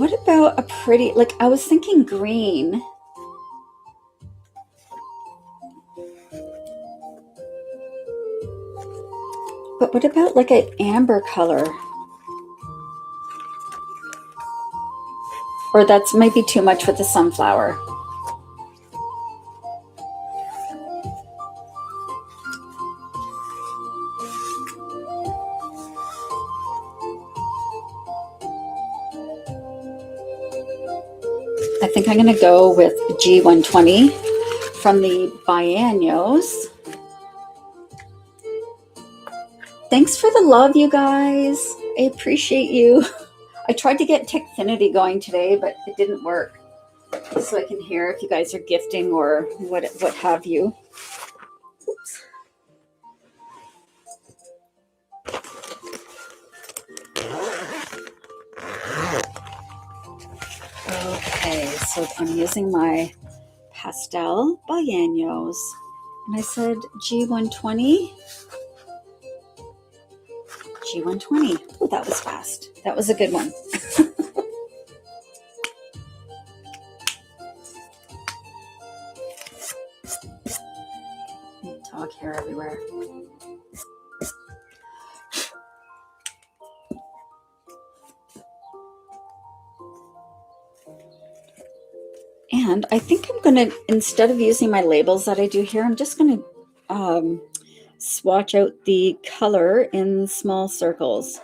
what about a pretty, like I was thinking green. But what about like an amber color? Or that's might be too much with the sunflower. I think I'm going to go with G120 from the Biennials. Thanks for the love, you guys. I appreciate you. I tried to get Techfinity going today, but it didn't work. So I can hear if you guys are gifting or what have you. Oops. Okay, so I'm using my pastel Biennials. And I said G120. G120. Oh, that was fast. That was a good one. Dog hair everywhere. And I think I'm going to, instead of using my labels that I do here, I'm just going to swatch out the color in small circles.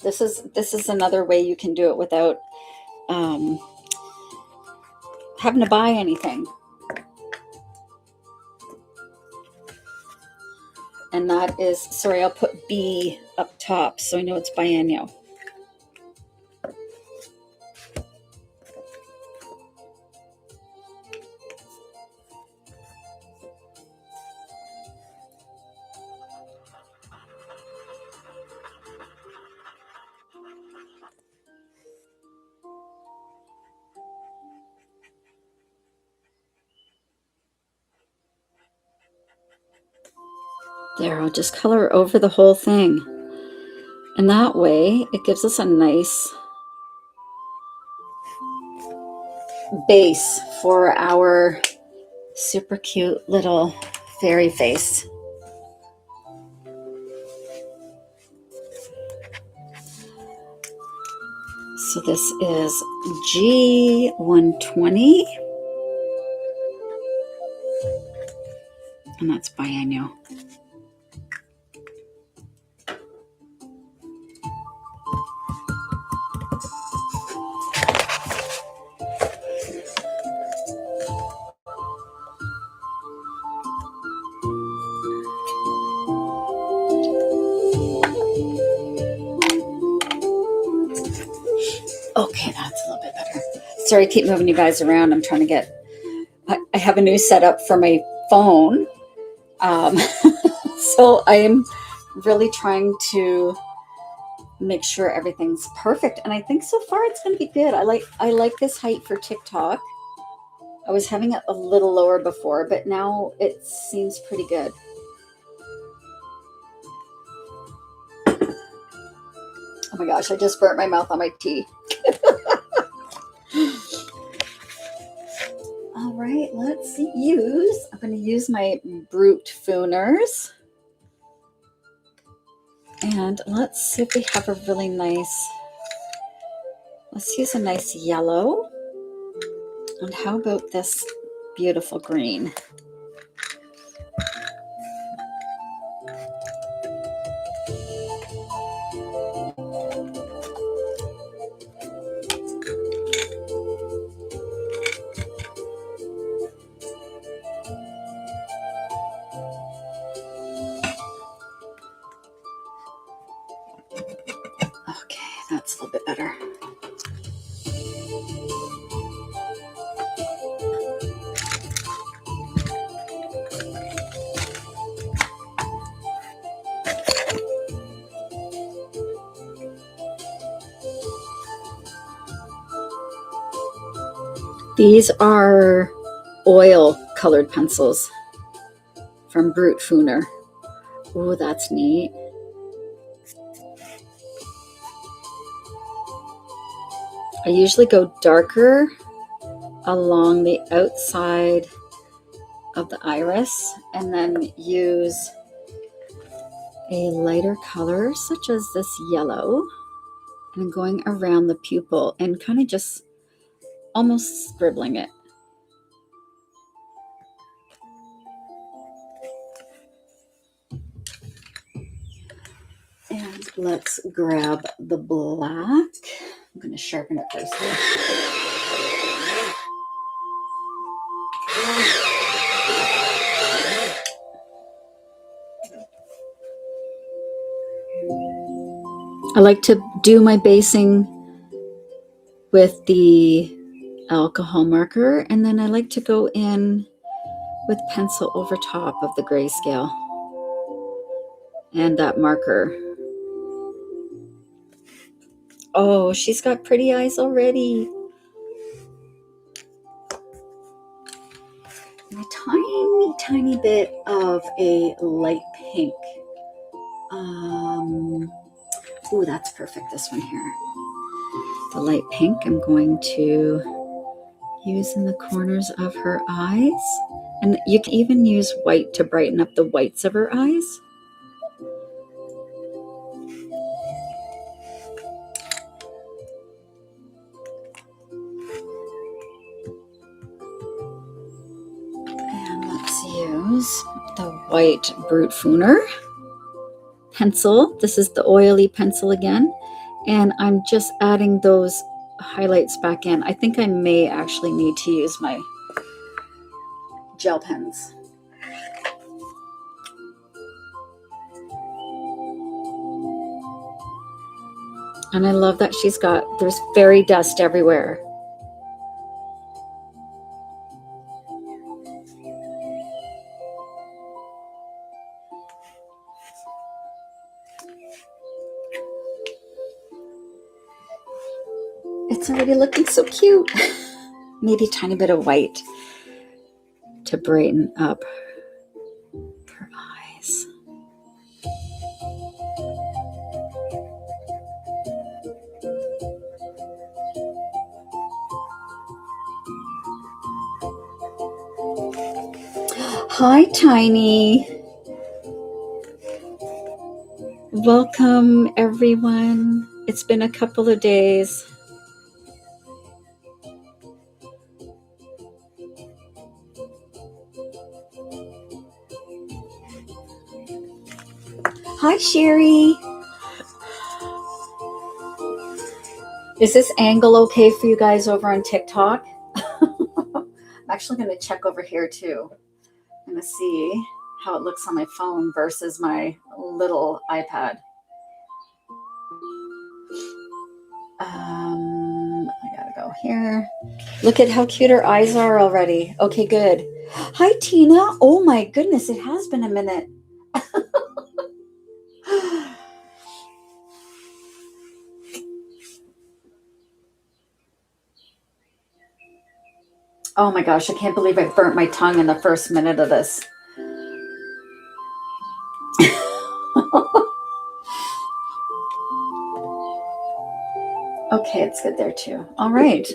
This is another way you can do it without having to buy anything. And that is, sorry, I'll put B up top so I know it's biennial. There, I'll just color over the whole thing. And that way, it gives us a nice base for our super cute little fairy face. So this is G120. And that's biennial. Okay, that's a little bit better. Sorry, I keep moving you guys around. I'm trying to get, I have a new setup for my phone. So I'm really trying to make sure everything's perfect. And I think so far it's going to be good. I like this height for TikTok. I was having it a little lower before, but now it seems pretty good. Oh my gosh, I just burnt my mouth on my tea. All right, let's use, I'm going to use my Brute Fooners. And let's see if we have a really nice, let's use a nice yellow. And how about this beautiful green? Okay, that's a little bit better. These are oil colored pencils from Brute Fooner. Oh, that's neat. I usually go darker along the outside of the iris and then use a lighter color such as this yellow and going around the pupil and kind of just almost scribbling it. And let's grab the black. I'm going to sharpen it first. I like to do my basing with the alcohol marker, and then I like to go in with pencil over top of the grayscale and that marker. Oh, she's got pretty eyes already. And a tiny, tiny bit of a light pink. Ooh, that's perfect, this one here. The light pink I'm going to use in the corners of her eyes. And you can even use white to brighten up the whites of her eyes. And let's use the white Brute Fooner pencil. This is the oily pencil again. And I'm just adding those highlights back in. I think I may actually need to use my gel pens. And I love that there's fairy dust everywhere. It's already looking so cute. Maybe a tiny bit of white to brighten up her eyes. Hi, Tiny. Welcome, everyone. It's been a couple of days. Hi, Sherry. Is this angle okay for you guys over on TikTok? I'm actually going to check over here too. I'm going to see how it looks on my phone versus my little iPad. I gotta go here. Look at how cute her eyes are already. Okay, good. Hi, Tina. Oh my goodness, it has been a minute. Oh my gosh, I can't believe I burnt my tongue in the first minute of this. Okay, it's good there too. All right.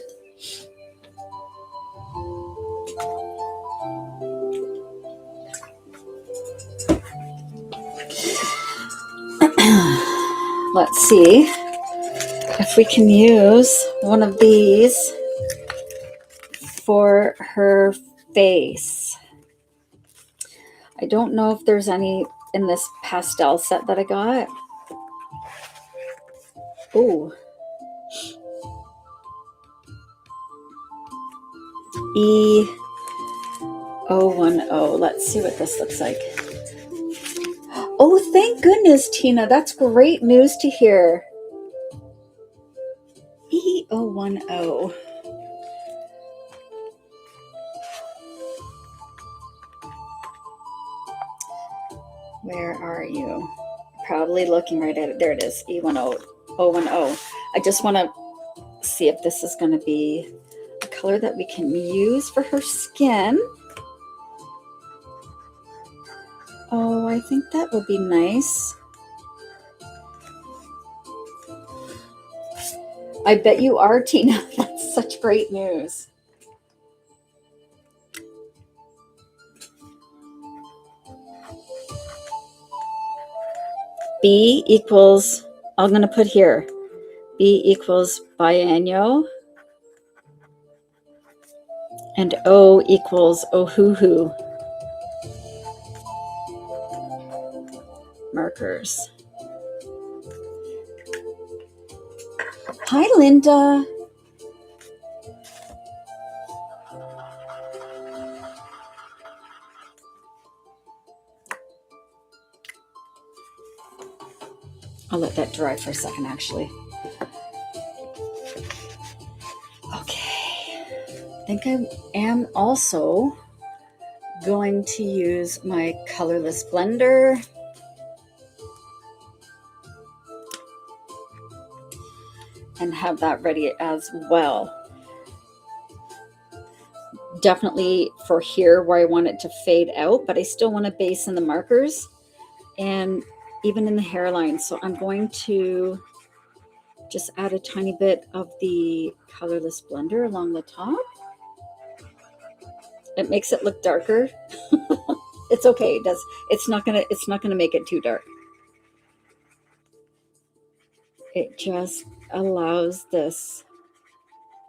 Let's see if we can use one of these for her face. I don't know if there's any in this pastel set that I got. Ooh. E010. Let's see what this looks like. Oh, thank goodness, Tina. That's great news to hear. E010. Where are you? Probably looking right at it. There it is. E010. I just want to see if this is going to be a color that we can use for her skin. Oh, I think that would be nice. I bet you are, Tina. That's such great news. B equals, I'm going to put here, B equals biennial, and O equals ohuhu. Markers. Hi, Linda. I'll let that dry for a second, actually. Okay. I think I am also going to use my colorless blender. And have that ready as well. Definitely for here where I want it to fade out, but I still want to base in the markers and even in the hairline. So I'm going to just add a tiny bit of the colorless blender along the top. It makes it look darker. It's okay. It does. It's not gonna make it too dark. It just allows this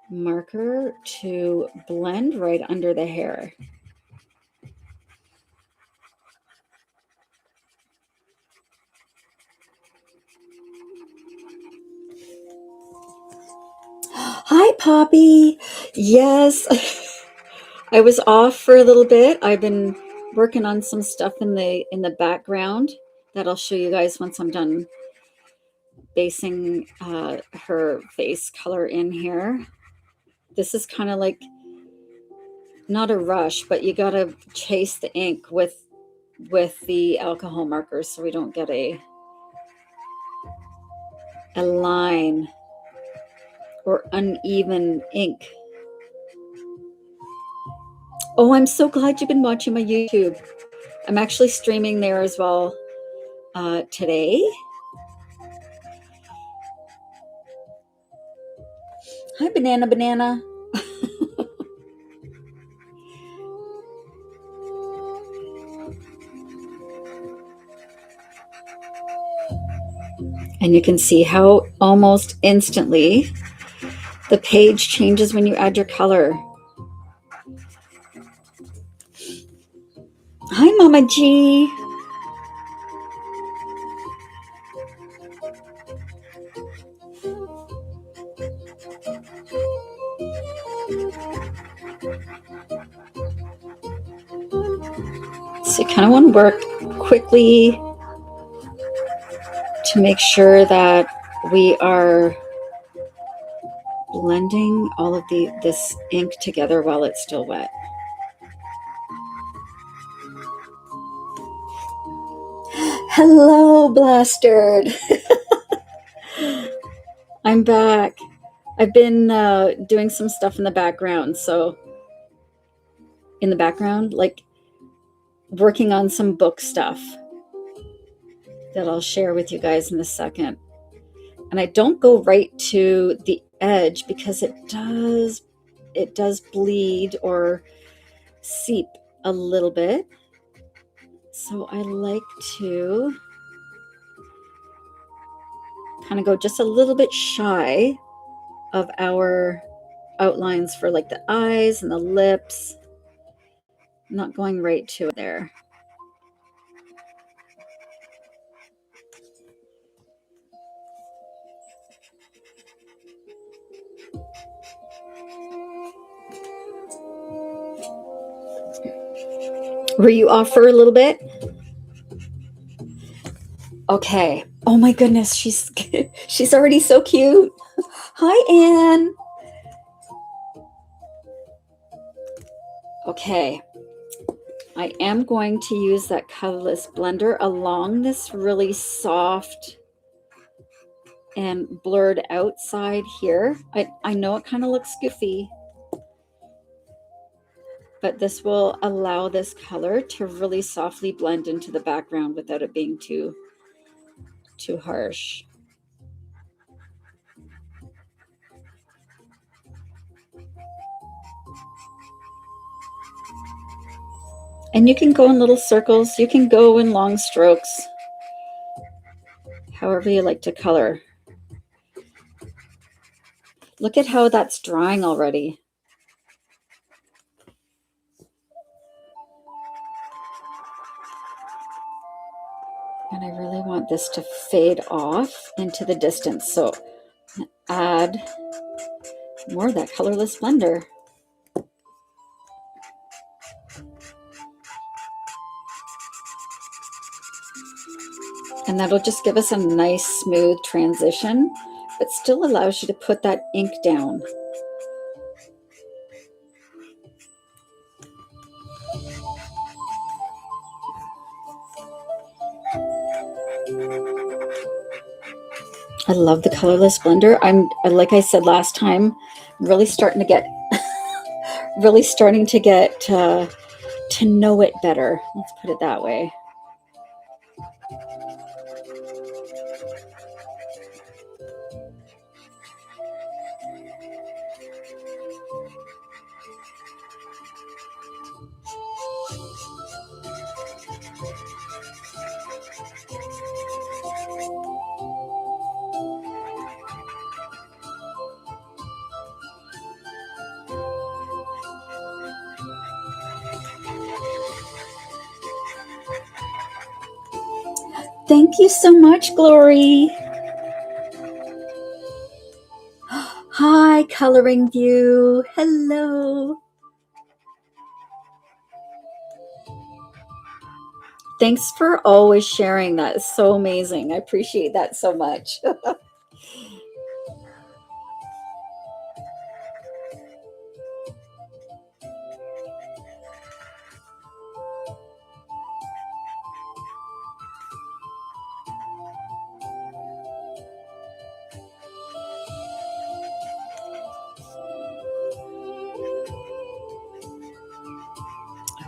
marker to blend right under the hair. Hi, Poppy. Yes. I was off for a little bit. I've been working on some stuff in the background that I'll show you guys once I'm done basing her face color in here. This is kind of like not a rush, but you got to chase the ink with the alcohol markers so we don't get a line or uneven ink. Oh, I'm so glad you've been watching my YouTube. I'm actually streaming there as well today. Hi, Banana. And you can see how almost instantly the page changes when you add your color. Hi, Mama G. So you kind of want to work quickly to make sure that we are blending all of this ink together while it's still wet. Hello, Blastard. I'm back. I've been doing some stuff in the background. So in the background, like working on some book stuff that I'll share with you guys in a second. And I don't go right to the edge because it does bleed or seep a little bit. So I like to kind of go just a little bit shy of our outlines for like the eyes and the lips. I'm not going right to it there. Were you off for a little bit? Okay. Oh my goodness, she's already so cute. Hi, Anne. Okay. I am going to use that colorless blender along this really soft and blurred outside here. I know it kind of looks goofy, but this will allow this color to really softly blend into the background without it being too harsh. And you can go in little circles. You can go in long strokes, however you like to color. Look at how that's drying already. And I really want this to fade off into the distance. So add more of that colorless blender. And that'll just give us a nice smooth transition, but still allows you to put that ink down. I love the colorless blender. I'm, like I said last time, really starting to get to know it better. Let's put it that way. Thank you so much, Glory. Hi, Coloring View. Hello. Thanks for always sharing. That is so amazing. I appreciate that so much.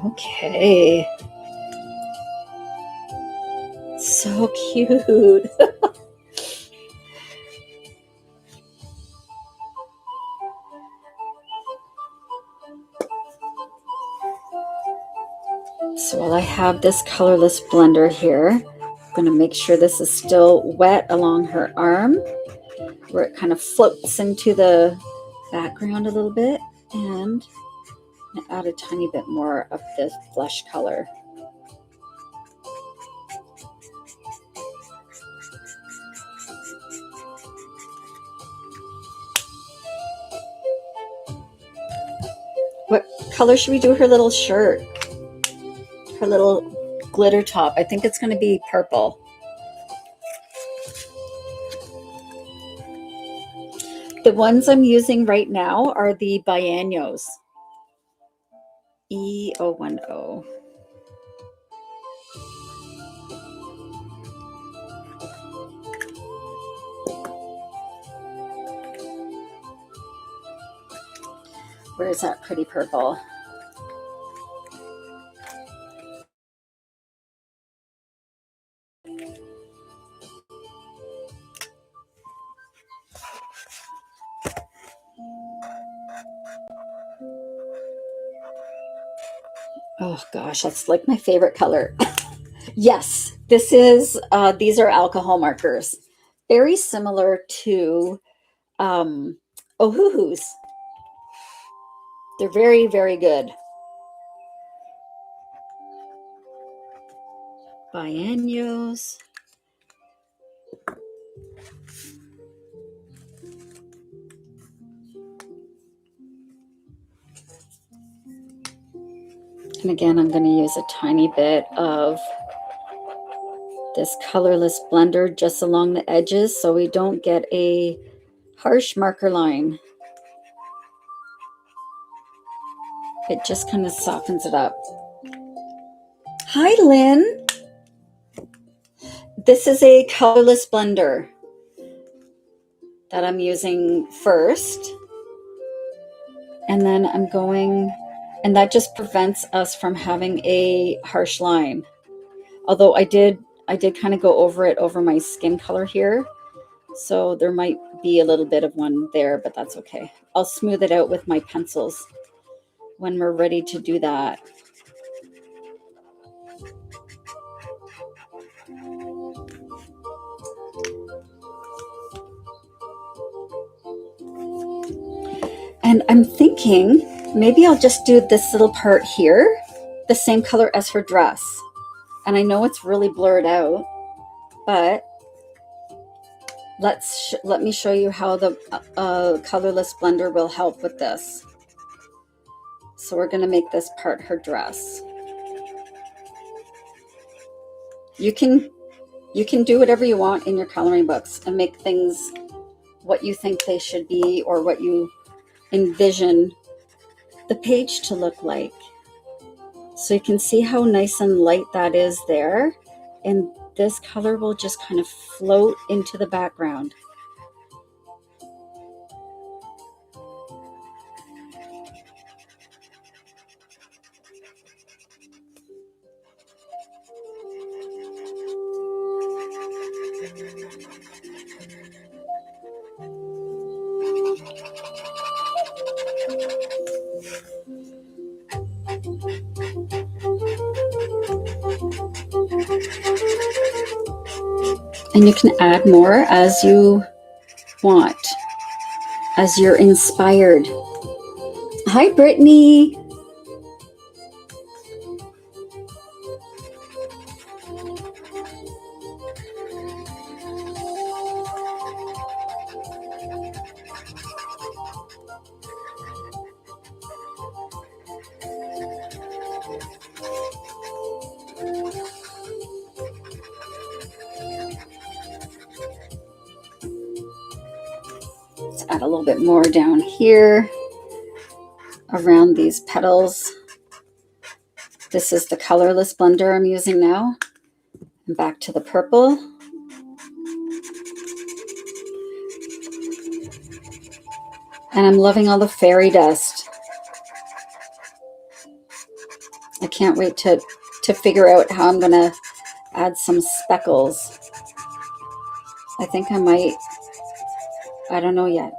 Okay. So cute. So while I have this colorless blender here, I'm going to make sure this is still wet along her arm, where it kind of floats into the background a little bit, and add a tiny bit more of this blush color. What color should we do her little shirt? Her little glitter top. I think it's going to be purple. The ones I'm using right now are the Biennials. E010. Where's that pretty purple? Oh gosh, that's like my favorite color. Yes, this is, these are alcohol markers. Very similar to Ohuhu's. They're very, very good. Biennials. And again, I'm going to use a tiny bit of this colorless blender just along the edges so we don't get a harsh marker line. It just kind of softens it up. Hi, Lynn. This is a colorless blender that I'm using first. And then I'm going, and that just prevents us from having a harsh line. Although I did kind of go over it over my skin color here. So there might be a little bit of one there, but that's okay. I'll smooth it out with my pencils when we're ready to do that. And I'm thinking maybe I'll just do this little part here, the same color as her dress. And I know it's really blurred out, but let me show you how the colorless blender will help with this. So we're going to make this part her dress. You can do whatever you want in your coloring books and make things what you think they should be or what you envision the page to look like. So you can see how nice and light that is there. And this color will just kind of float into the background. And you can add more as you want, as you're inspired. Hi, Brittany. Let's add a little bit more down here around these petals. This is the colorless blender I'm using now. And back to the purple. And I'm loving all the fairy dust. I can't wait to figure out how I'm going to add some speckles. I think I might, I don't know yet.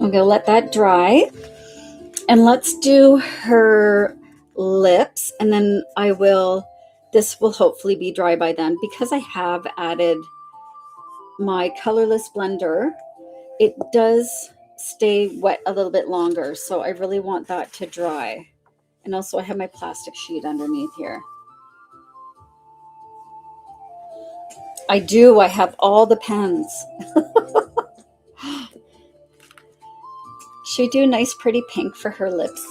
I'm going to let that dry. And let's do her lips. And then this will hopefully be dry by then. Because I have added my colorless blender, it does stay wet a little bit longer. So I really want that to dry. And also I have my plastic sheet underneath here. I have all the pens. Should we do a nice pretty pink for her lips?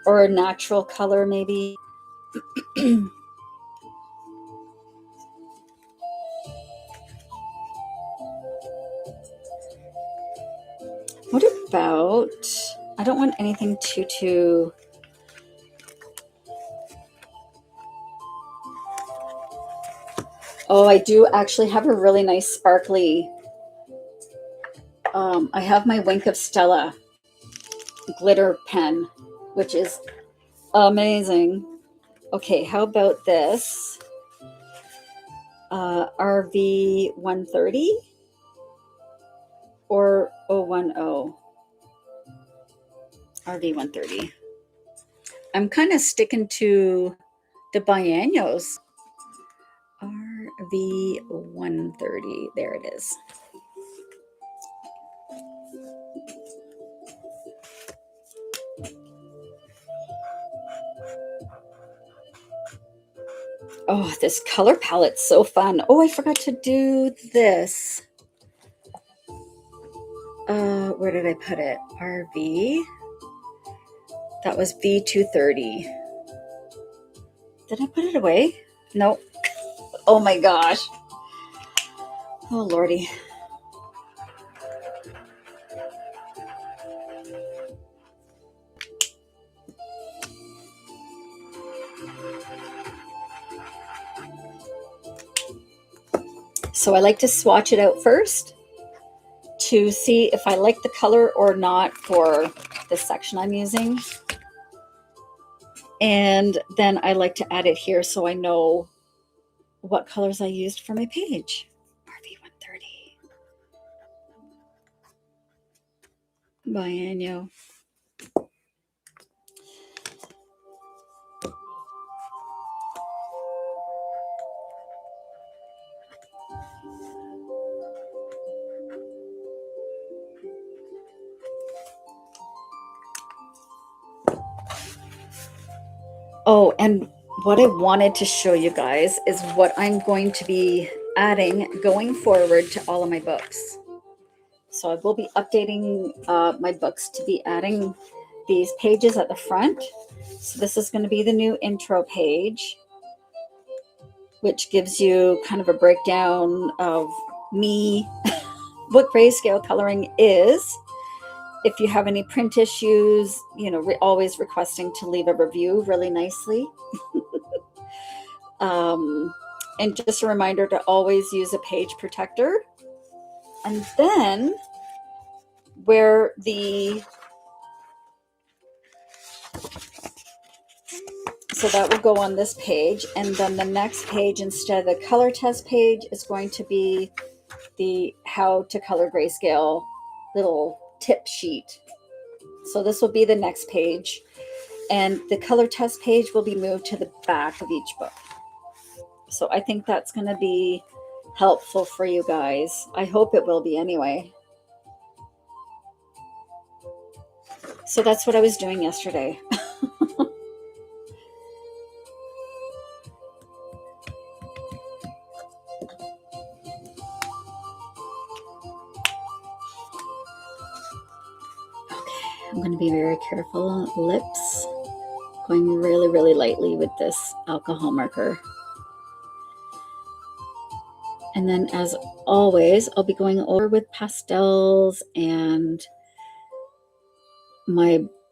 Or a natural color maybe? What about, I don't want anything too oh, I do actually have a really nice sparkly, I have my Wink of Stella glitter pen, which is amazing. Okay, how about this? RV 130 or 010? RV 130. I'm kind of sticking to the biennials. RV 130. There it is. Oh, this color palette's so fun. Oh, I forgot to do this. Where did I put it? RV. That was V230. Did I put it away? Nope. Oh my gosh. Oh lordy. So I like to swatch it out first to see if I like the color or not for this section I'm using. And then I like to add it here so I know what colors I used for my page. RV 130. Biennial. Oh, and what I wanted to show you guys is what I'm going to be adding going forward to all of my books. So I will be updating my books to be adding these pages at the front. So this is going to be the new intro page, which gives you kind of a breakdown of me, what grayscale coloring is. If you have any print issues, you know, always requesting to leave a review really nicely. And just a reminder to always use a page protector. And then where so that will go on this page. And then the next page, instead of the color test page, is going to be the how to color grayscale little tip sheet. So this will be the next page. And the color test page will be moved to the back of each book. So I think that's going to be helpful for you guys. I hope it will be anyway. So that's what I was doing yesterday. I'm going to be very careful. Lips. Going really, really lightly with this alcohol marker. And then as always, I'll be going over with pastels, and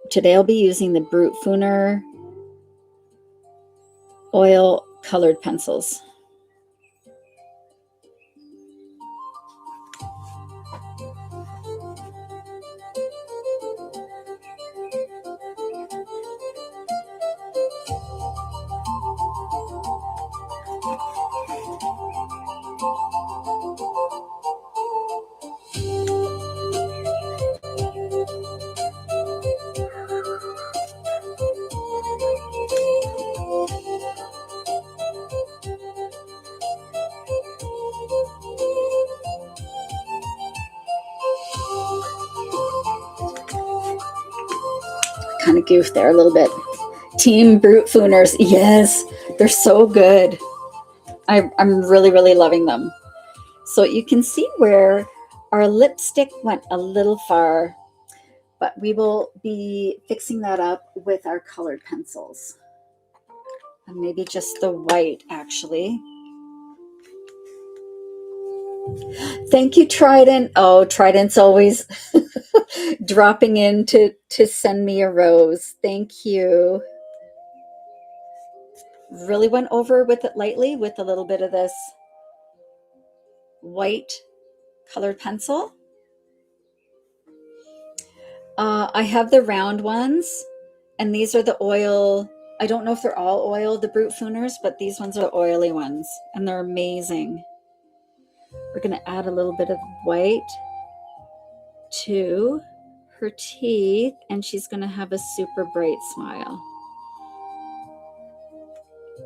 today I'll be using the Brute Fooner oil colored pencils. Kind of goofed there a little bit. Team Brute Fooners. Yes, they're so good. I'm really, really loving them. So you can see where our lipstick went a little far, but we will be fixing that up with our colored pencils. And maybe just the white, actually. Thank you, Trident. Oh, Trident's always dropping in to send me a rose. Thank you. Really went over with it lightly with a little bit of this white colored pencil. I have the round ones, and these are the oil. I don't know if they're all oil, the Brute Fooners, but these ones are oily ones, and they're amazing. We're going to add a little bit of white to her teeth, and she's going to have a super bright smile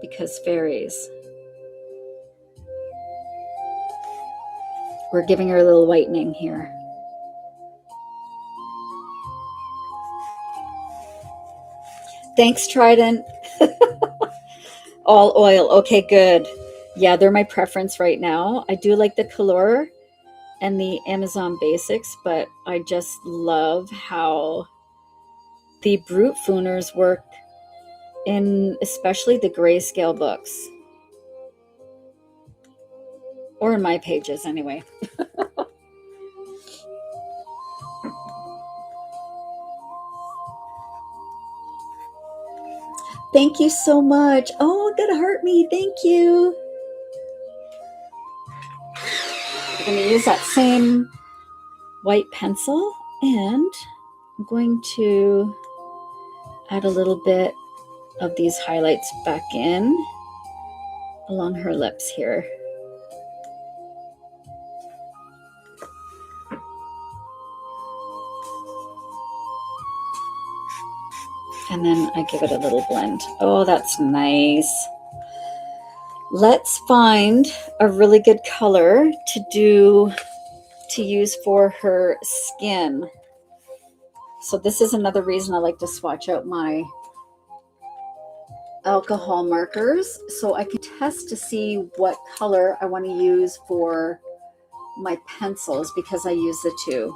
because fairies. We're giving her a little whitening here. Thanks, Trident. All oil. Okay, good. Yeah, they're my preference right now. I do like the Color and the Amazon Basics, but I just love how the Brute Fooners work in especially the grayscale books. Or in my pages, anyway. Thank you so much. Oh, that hurt me. Thank you. I'm going to use that same white pencil, and I'm going to add a little bit of these highlights back in along her lips here. And then I give it a little blend. Oh, that's nice. Let's find a really good color to use for her skin. So this is another reason I like to swatch out my alcohol markers so I can test to see what color I want to use for my pencils because I use the two.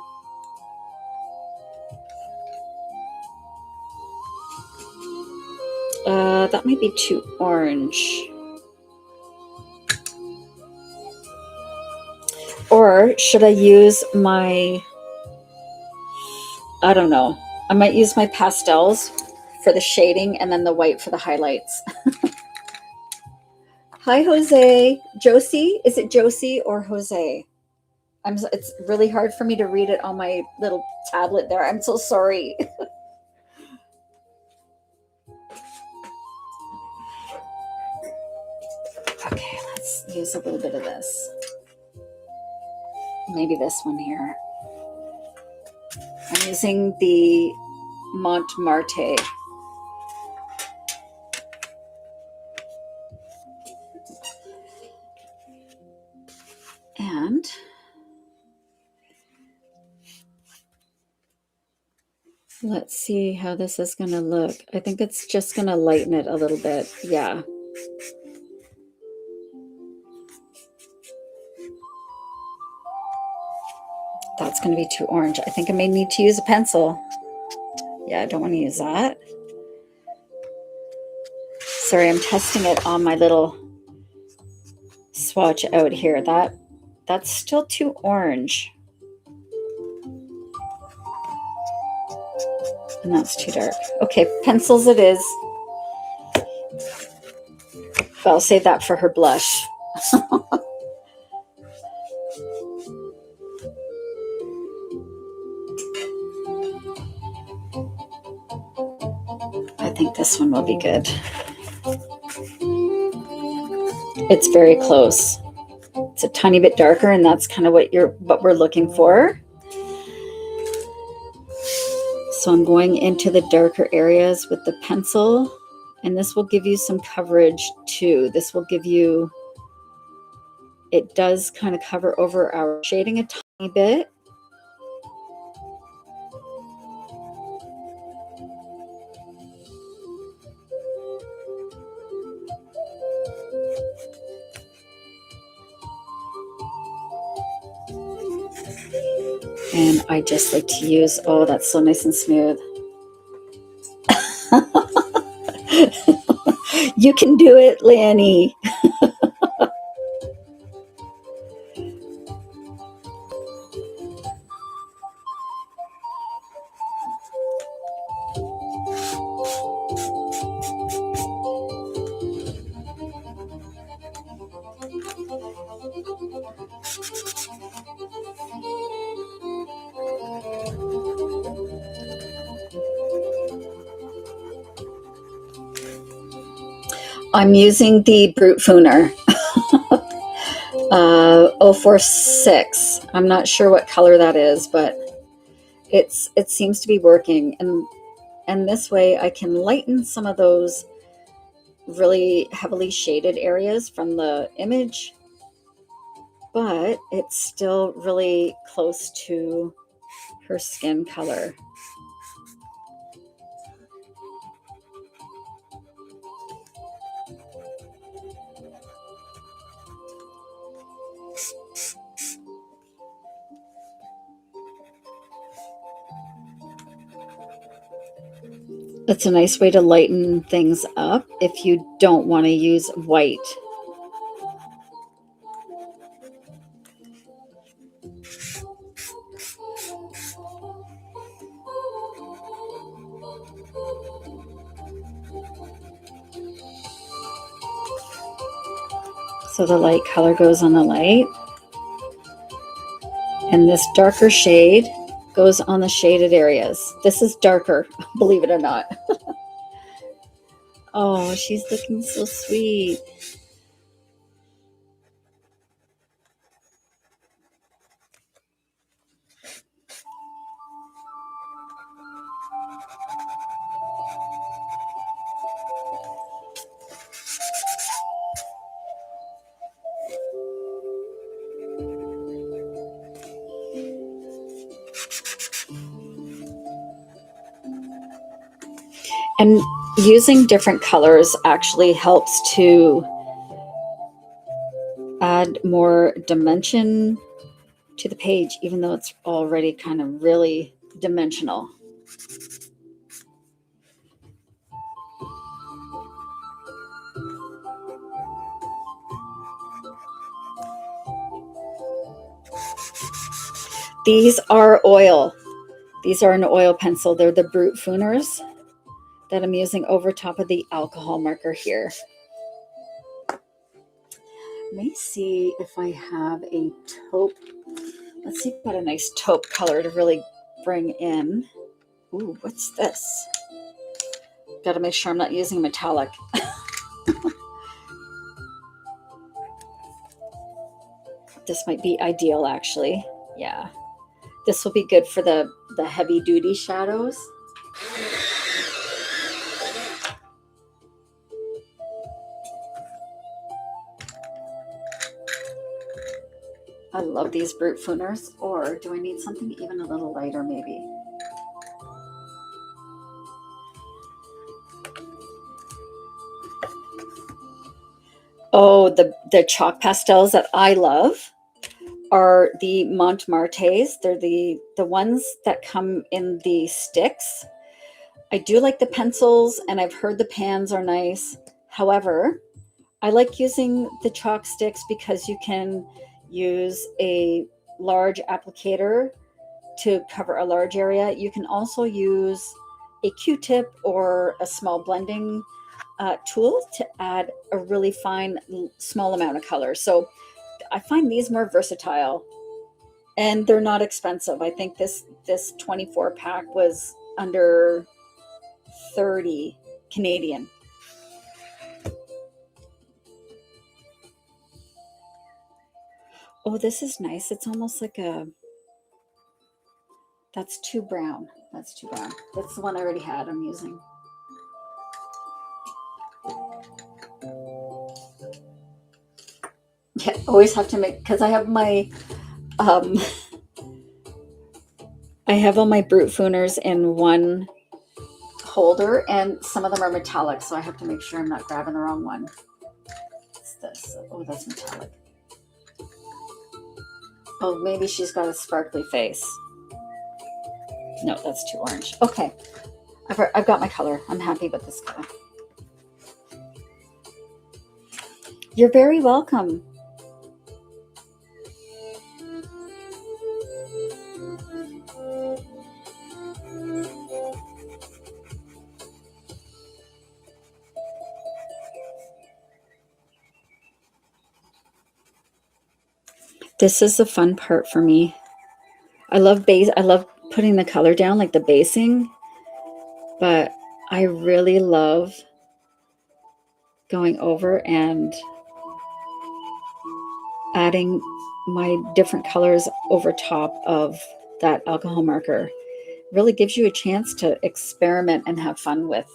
That might be too orange. Or should I use my, I don't know. I might use my pastels for the shading and then the white for the highlights. Hi, Jose. Josie? Is it Josie or Jose? It's really hard for me to read it on my little tablet there. I'm so sorry. Okay, let's use a little bit of this. Maybe this one here. I'm using the Montmartre. And let's see how this is going to look. I think it's just going to lighten it a little bit. Yeah. That's going to be too orange. I think I may need to use a pencil. Yeah, I don't want to use that. Sorry, I'm testing it on my little swatch out here. That's still too orange. And that's too dark. Okay, pencils it is. But I'll save that for her blush. I think this one will be good. It's very close. It's a tiny bit darker, and that's kind of what we're looking for. So I'm going into the darker areas with the pencil, and this will give you some coverage too. This will give you, it does kind of cover over our shading a tiny bit. And I just like to use, oh, that's so nice and smooth. You can do it, Lanny. I'm using the Brute Fooner 046. I'm not sure what color that is, but it seems to be working. And this way I can lighten some of those really heavily shaded areas from the image, but it's still really close to her skin color. It's a nice way to lighten things up if you don't want to use white. So the light color goes on the light, and this darker shade goes on the shaded areas. This is darker, believe it or not. Oh, she's looking so sweet. And using different colors actually helps to add more dimension to the page, even though it's already kind of really dimensional. These are oil. These are an oil pencil. They're the Brute Fooners that I'm using over top of the alcohol marker here. Let me see if I have a taupe. Let's see if I've got a nice taupe color to really bring in. Ooh, what's this? Got to make sure I'm not using metallic. This might be ideal, actually. Yeah. This will be good for the heavy duty shadows. I love these Brute Fooners. Or do I need something even a little lighter maybe? Oh, the chalk pastels that I love are the Montmartres. They're the ones that come in the sticks. I do like the pencils, and I've heard the pans are nice. However, I like using the chalk sticks because you can use a large applicator to cover a large area. You can also use a Q-tip or a small blending tool to add a really fine, small amount of color. So I find these more versatile, and they're not expensive. I think this 24 pack was under 30 Canadian. Oh, this is nice. It's almost like a, that's too brown. That's too brown. That's the one I already had I'm using. Yeah, always have to make, because I have my, I have all my Brute Fooners in one holder, and some of them are metallic, so I have to make sure I'm not grabbing the wrong one. What's this? Oh, that's metallic. Oh, maybe she's got a sparkly face. No, that's too orange. Okay, I've got my color. I'm happy with this color. You're very welcome. This is the fun part for me. I love putting the color down, like the basing, but I really love going over and adding my different colors over top of that alcohol marker. Really gives you a chance to experiment and have fun with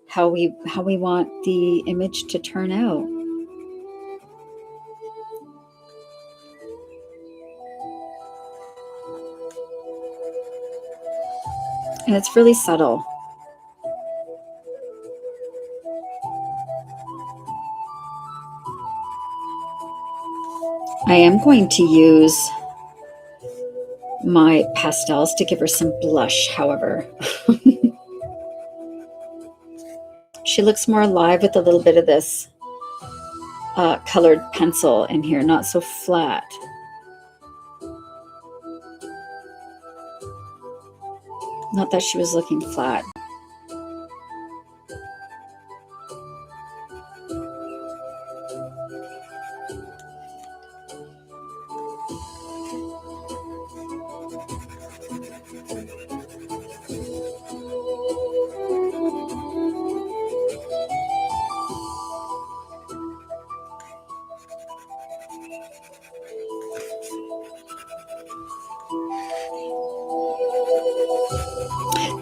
how we want the image to turn out. And it's really subtle. I am going to use my pastels to give her some blush, however. She looks more alive with a little bit of this colored pencil in here, not so flat. Not that she was looking flat.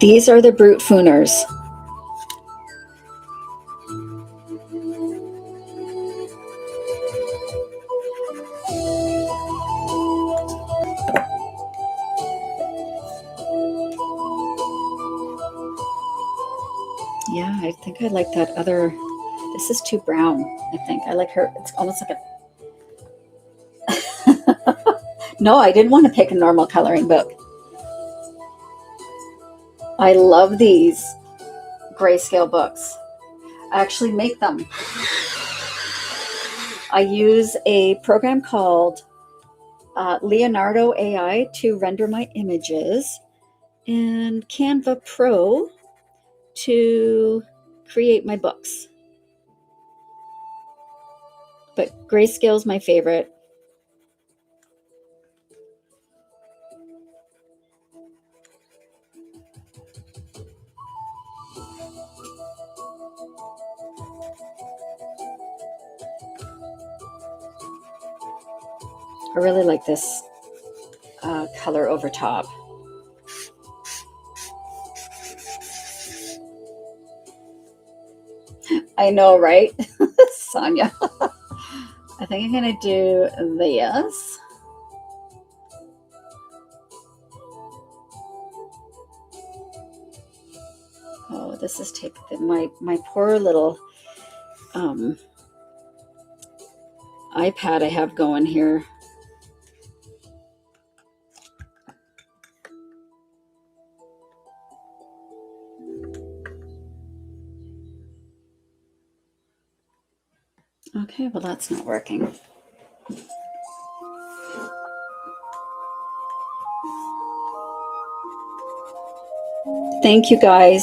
These are the Brute Fooners. Yeah, think I like that other. This is too brown, I think. I like her. It's almost like a... No, I didn't want to pick a normal coloring book. I love these grayscale books. I actually make them. I use a program called Leonardo AI to render my images, and Canva Pro to create my books. But grayscale is my favorite. I really like this color over top. I know, right? Sonia. I think I'm going to do this. Oh, this is taking my poor little iPad I have going here. Okay, well, that's not working. Thank you, guys.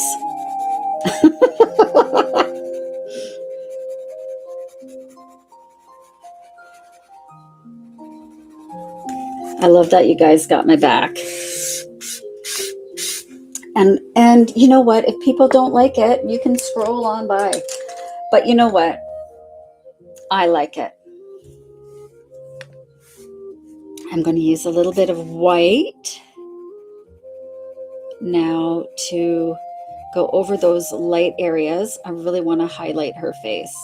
I love that you guys got my back. And you know what? If people don't like it, you can scroll on by. But you know what? I like it. I'm going to use a little bit of white now to go over those light areas. I really want to highlight her face.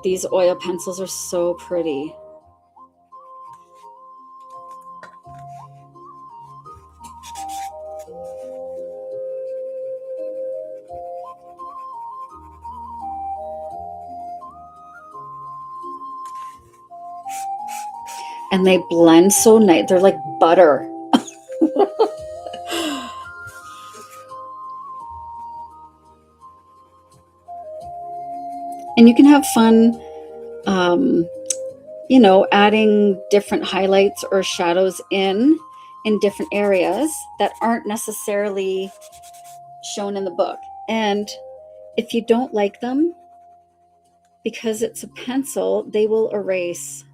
These oil pencils are so pretty. And they blend so nice. They're like butter. And you can have fun, you know, adding different highlights or shadows in different areas that aren't necessarily shown in the book. And if you don't like them, because it's a pencil, they will erase.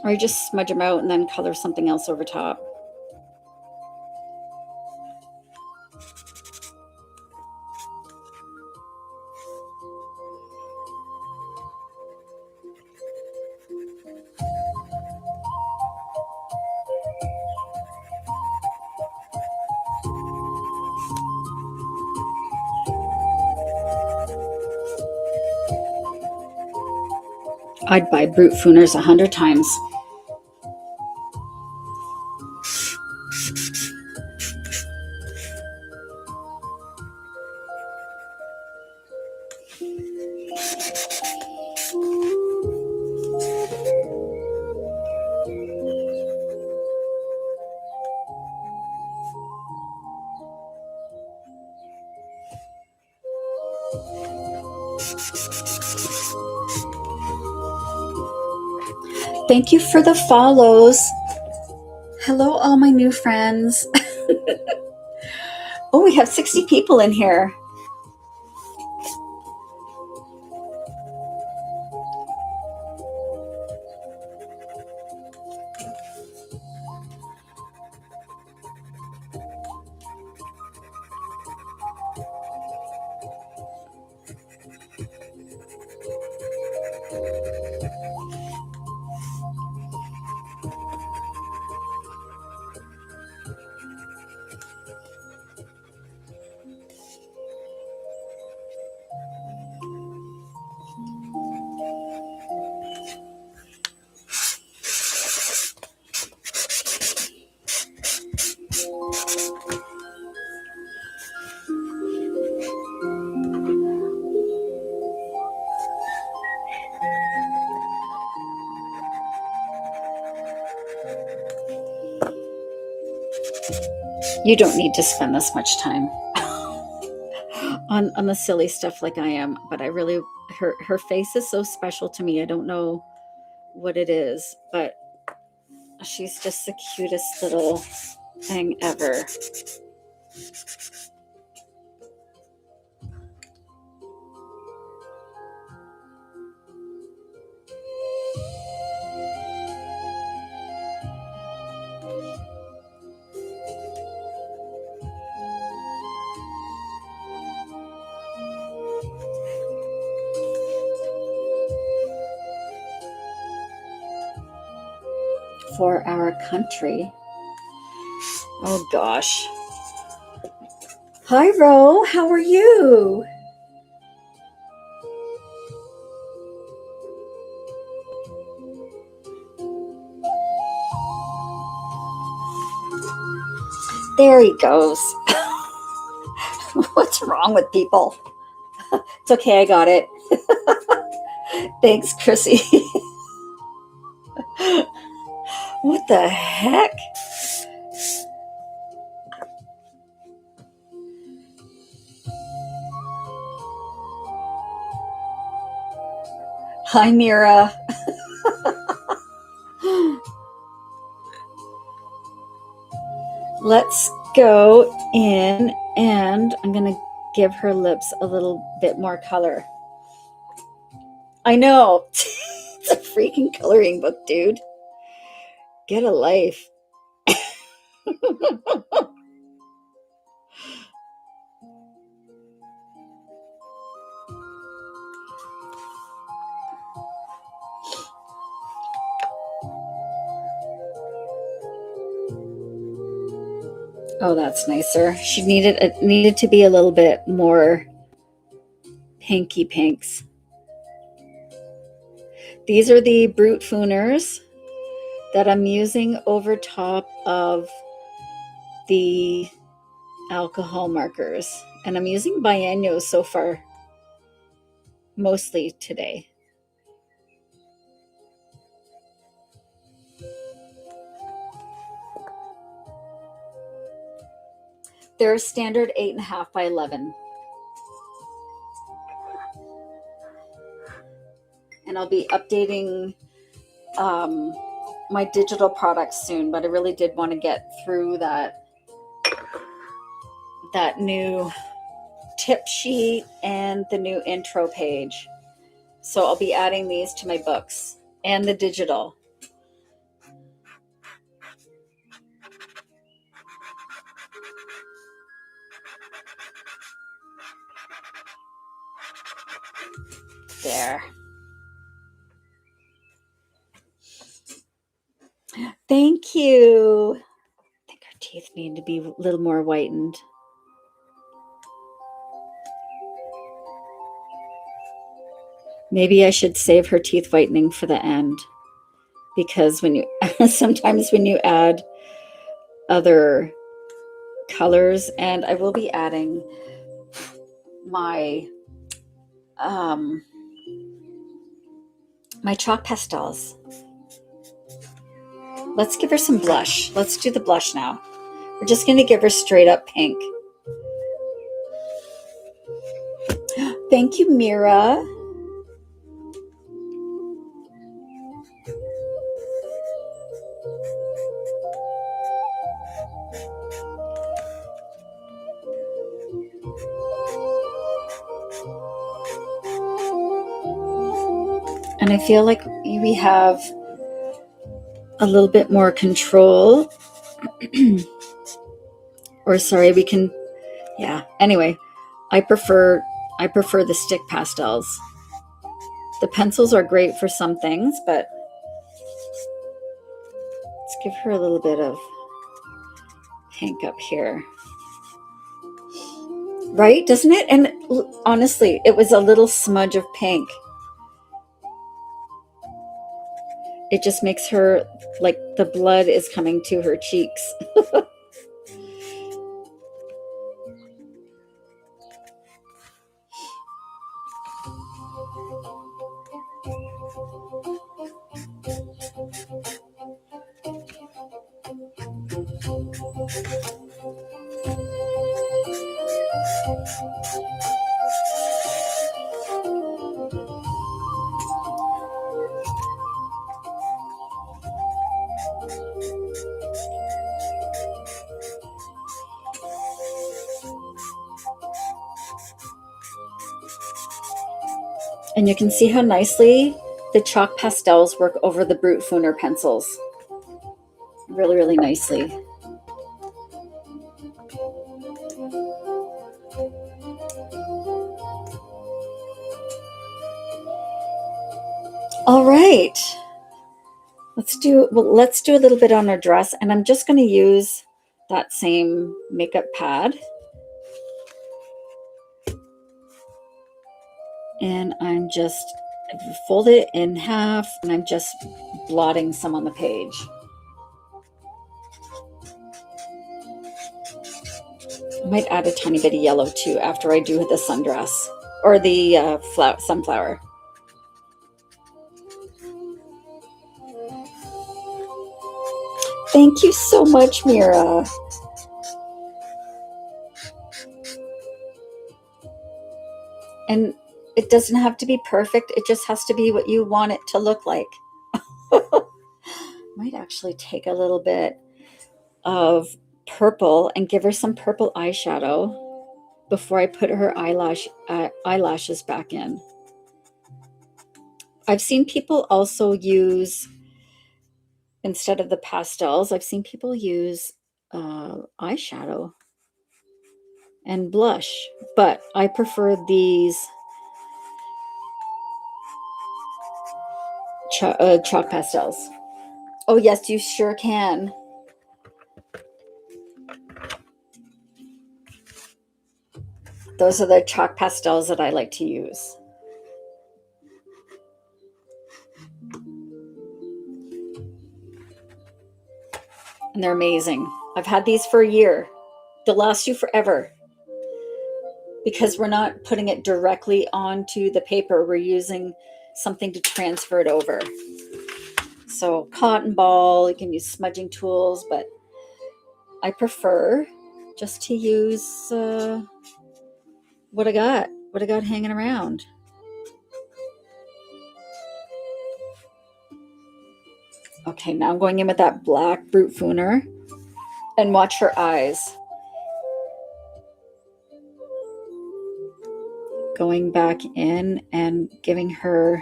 Or you just smudge them out and then color something else over top. I'd buy Brute Fooners 100 times. Thank you for the follows. Hello, all my new friends. Oh, we have 60 people in here. You don't need to spend this much time on the silly stuff like I am, but I really, her face is so special to me. I don't know what it is, but she's just the cutest little thing ever. For our country. Oh gosh. Hi Ro, how are you? There he goes. What's wrong with people? It's okay, I got it. Thanks, Chrissy. What the heck? Hi, Mira. Let's go in and I'm going to give her lips a little bit more color. I know. It's a freaking coloring book, dude. Get a life. Oh, that's nicer. She needed to be a little bit more pinky pinks. These are the Brute Fooners that I'm using over top of the alcohol markers. And I'm using biennials so far, mostly today. They're standard 8.5 by 11. And I'll be updating my digital products soon, but I really did want to get through that new tip sheet and the new intro page. So I'll be adding these to my books and the digital. There. Thank you. I think her teeth need to be a little more whitened. Maybe I should save her teeth whitening for the end, because when you sometimes when you add other colors, and I will be adding my my chalk pastels. Let's give her some blush. Let's do the blush now. We're just going to give her straight up pink. Thank you, Mira. And I feel like we have a little bit more control. Or sorry, we can, yeah. Anyway, I prefer the stick pastels. The pencils are great for some things, but let's give her a little bit of pink up here. Right? Doesn't it? And honestly, it was a little smudge of pink. It just makes her like the blood is coming to her cheeks. And you can see how nicely the chalk pastels work over the Brute Fooner pencils. Really, really nicely. All right. Let's do a little bit on our dress, and I'm just going to use that same makeup pad. And I'm just fold it in half, and I'm just blotting some on the page. I might add a tiny bit of yellow too after I do the sundress or the sunflower. Thank you so much, Mira. And it doesn't have to be perfect. It just has to be what you want it to look like. Might actually take a little bit of purple and give her some purple eyeshadow before I put her eyelashes back in. I've seen people also use, instead of the pastels, I've seen people use eyeshadow and blush, but I prefer these chalk pastels. Oh yes, you sure can. Those are the chalk pastels that I like to use. And they're amazing. I've had these for a year. They'll last you forever because we're not putting it directly onto the paper. We're using something to transfer it over. So cotton ball, you can use smudging tools, but I prefer just to use what I got hanging around. Okay, now I'm going in with that black Brute Fooner, and watch her eyes. Going back in and giving her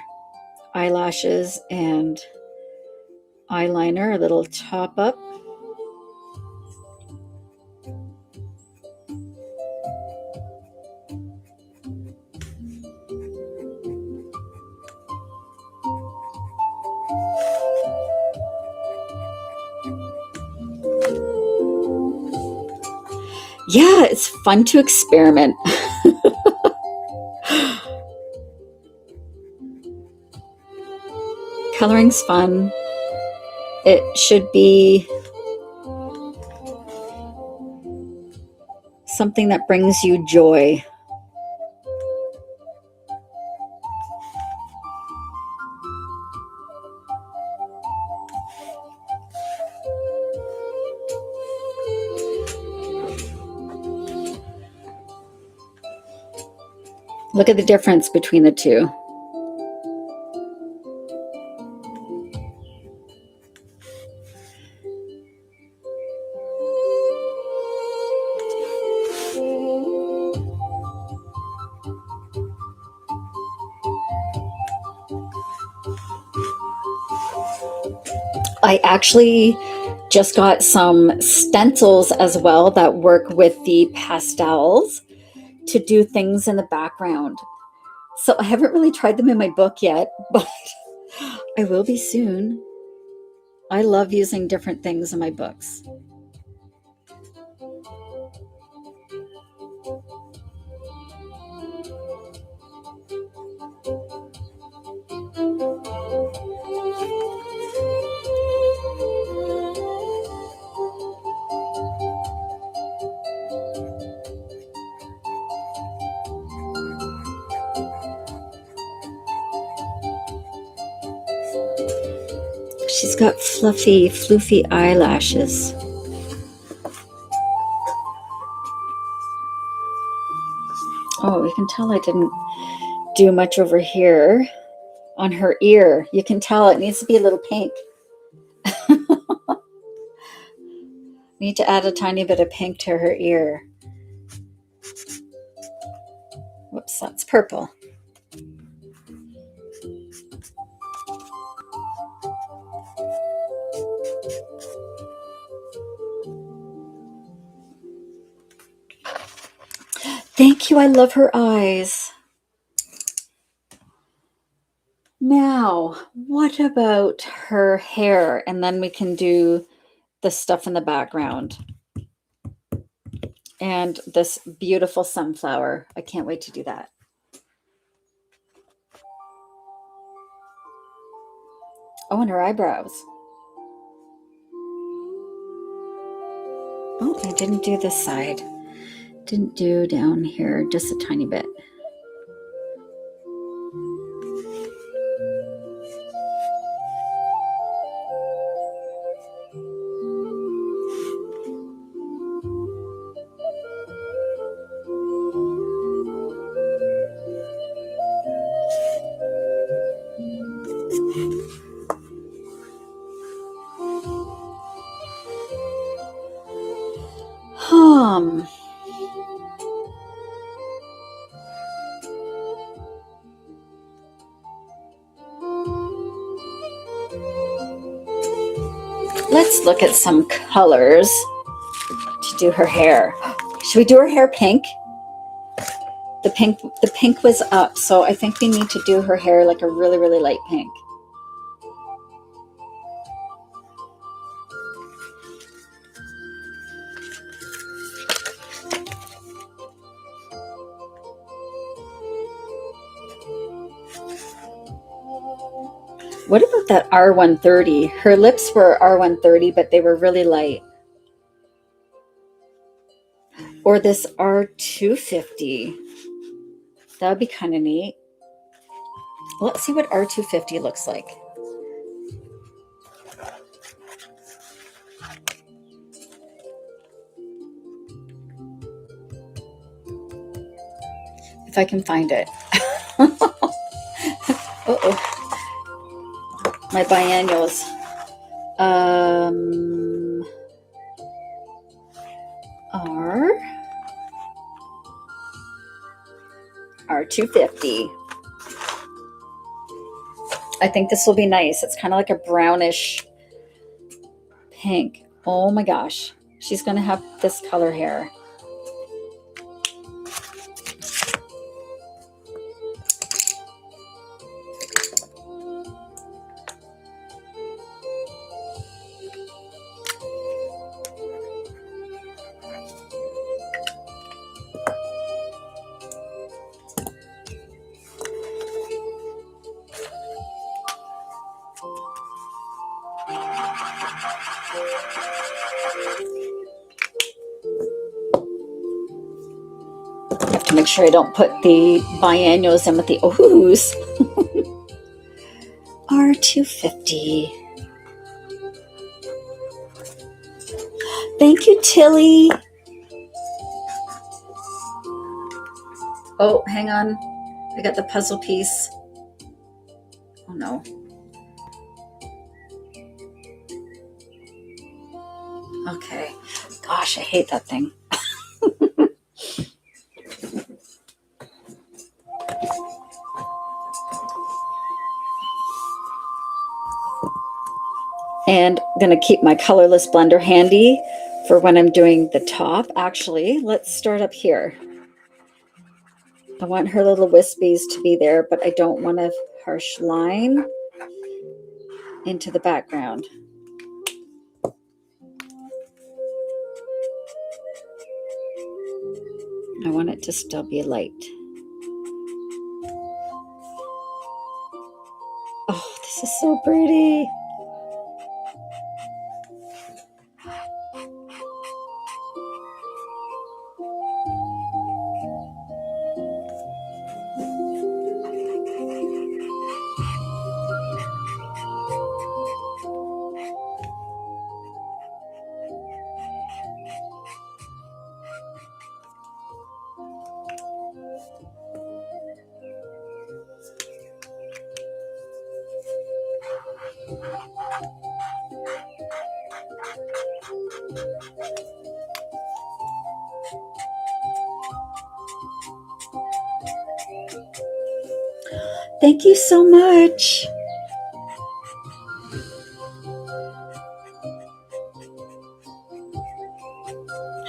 eyelashes and eyeliner, a little top up. Yeah, it's fun to experiment. Coloring's fun. It should be something that brings you joy. Look at the difference between the two. I actually just got some stencils as well that work with the pastels to do things in the background. So I haven't really tried them in my book yet, but I will be soon. I love using different things in my books. She's got fluffy, floofy eyelashes. Oh, you can tell I didn't do much over here on her ear. You can tell it needs to be a little pink. Need to add a tiny bit of pink to her ear. Whoops, that's purple. Thank you. I love her eyes. Now, what about her hair? And then we can do the stuff in the background. And this beautiful sunflower. I can't wait to do that. Oh, and her eyebrows. Oh, I didn't do this side. Didn't do down here, just a tiny bit. Let's look at some colors to do her hair. Should we do her hair pink? The pink was up, so I think we need to do her hair like a really, really light pink. What about that R130? Her lips were R130, but they were really light. Or this R250. That would be kind of neat. Let's see what R250 looks like. If I can find it. Uh-oh. My biennials. R250. I think this will be nice. It's kind of like a brownish pink. Oh my gosh. She's going to have this color hair. Make sure I don't put the biennials in with the oohs. R250. Thank you, Tilly. Oh, hang on. I got the puzzle piece. Oh, no. Okay. Gosh, I hate that thing. And I'm going to keep my colorless blender handy for when I'm doing the top. Actually, let's start up here. I want her little wispies to be there, but I don't want a harsh line into the background. I want it to still be light. Oh, this is so pretty. Thank you so much.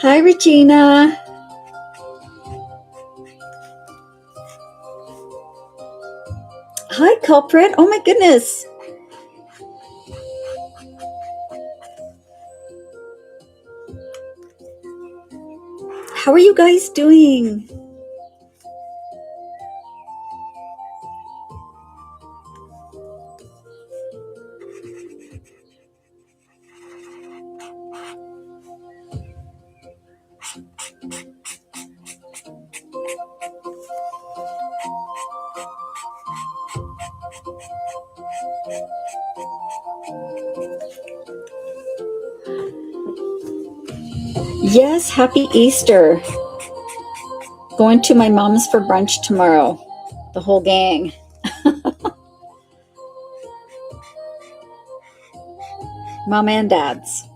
Hi, Regina. Hi, culprit. Oh my goodness. How are you guys doing? Yes, happy Easter. Going to my mom's for brunch tomorrow. The whole gang. Mom and dad's.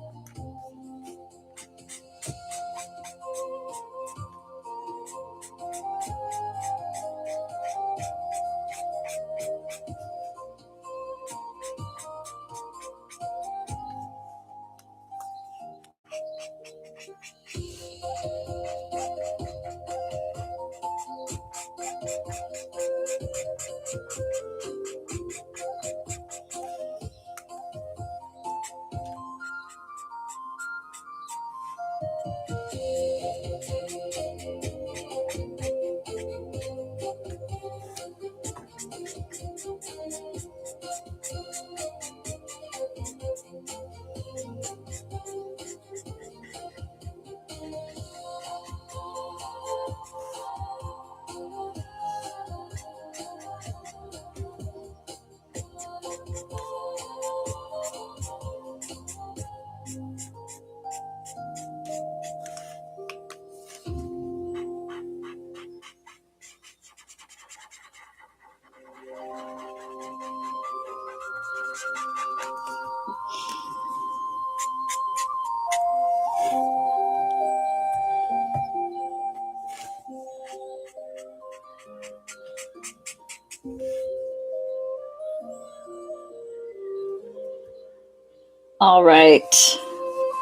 All right.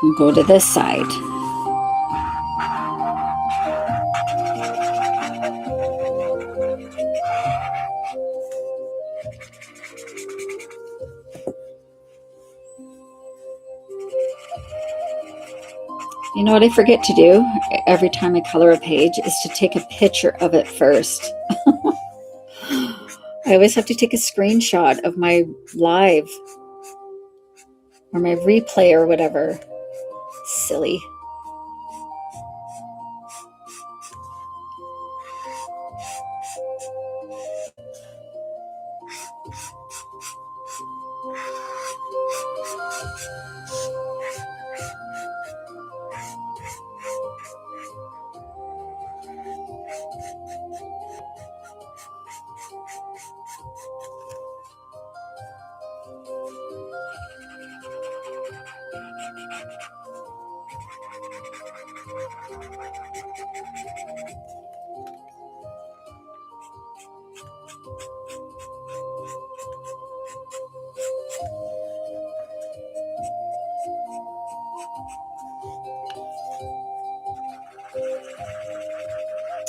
We'll go to this side. You know what I forget to do every time I color a page is to take a picture of it first. I always have to take a screenshot of my live or my replay or whatever. Silly.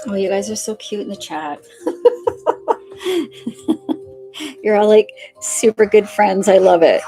Oh, you guys are so cute in the chat. You're all like super good friends. I love it.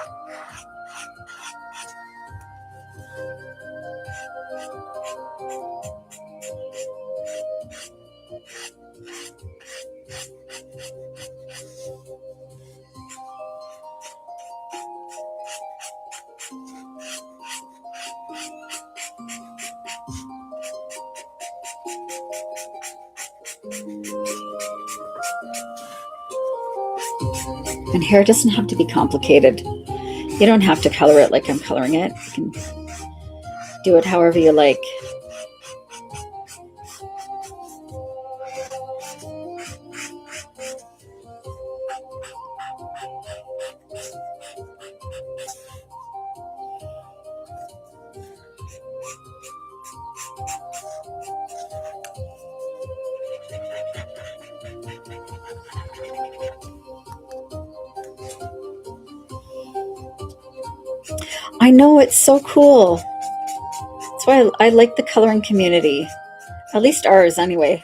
And hair doesn't have to be complicated. You don't have to color it like I'm coloring it. You can do it however you like. I know, it's so cool. That's why I like the coloring community. At least ours, anyway.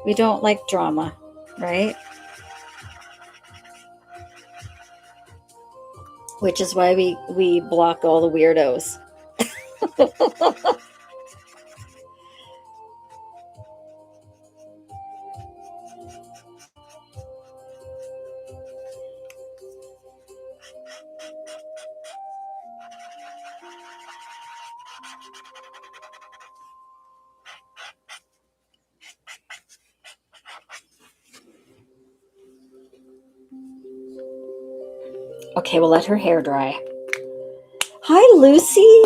We don't like drama, right? Which is why we block all the weirdos. Okay, we'll let her hair dry. Hi, Lucy.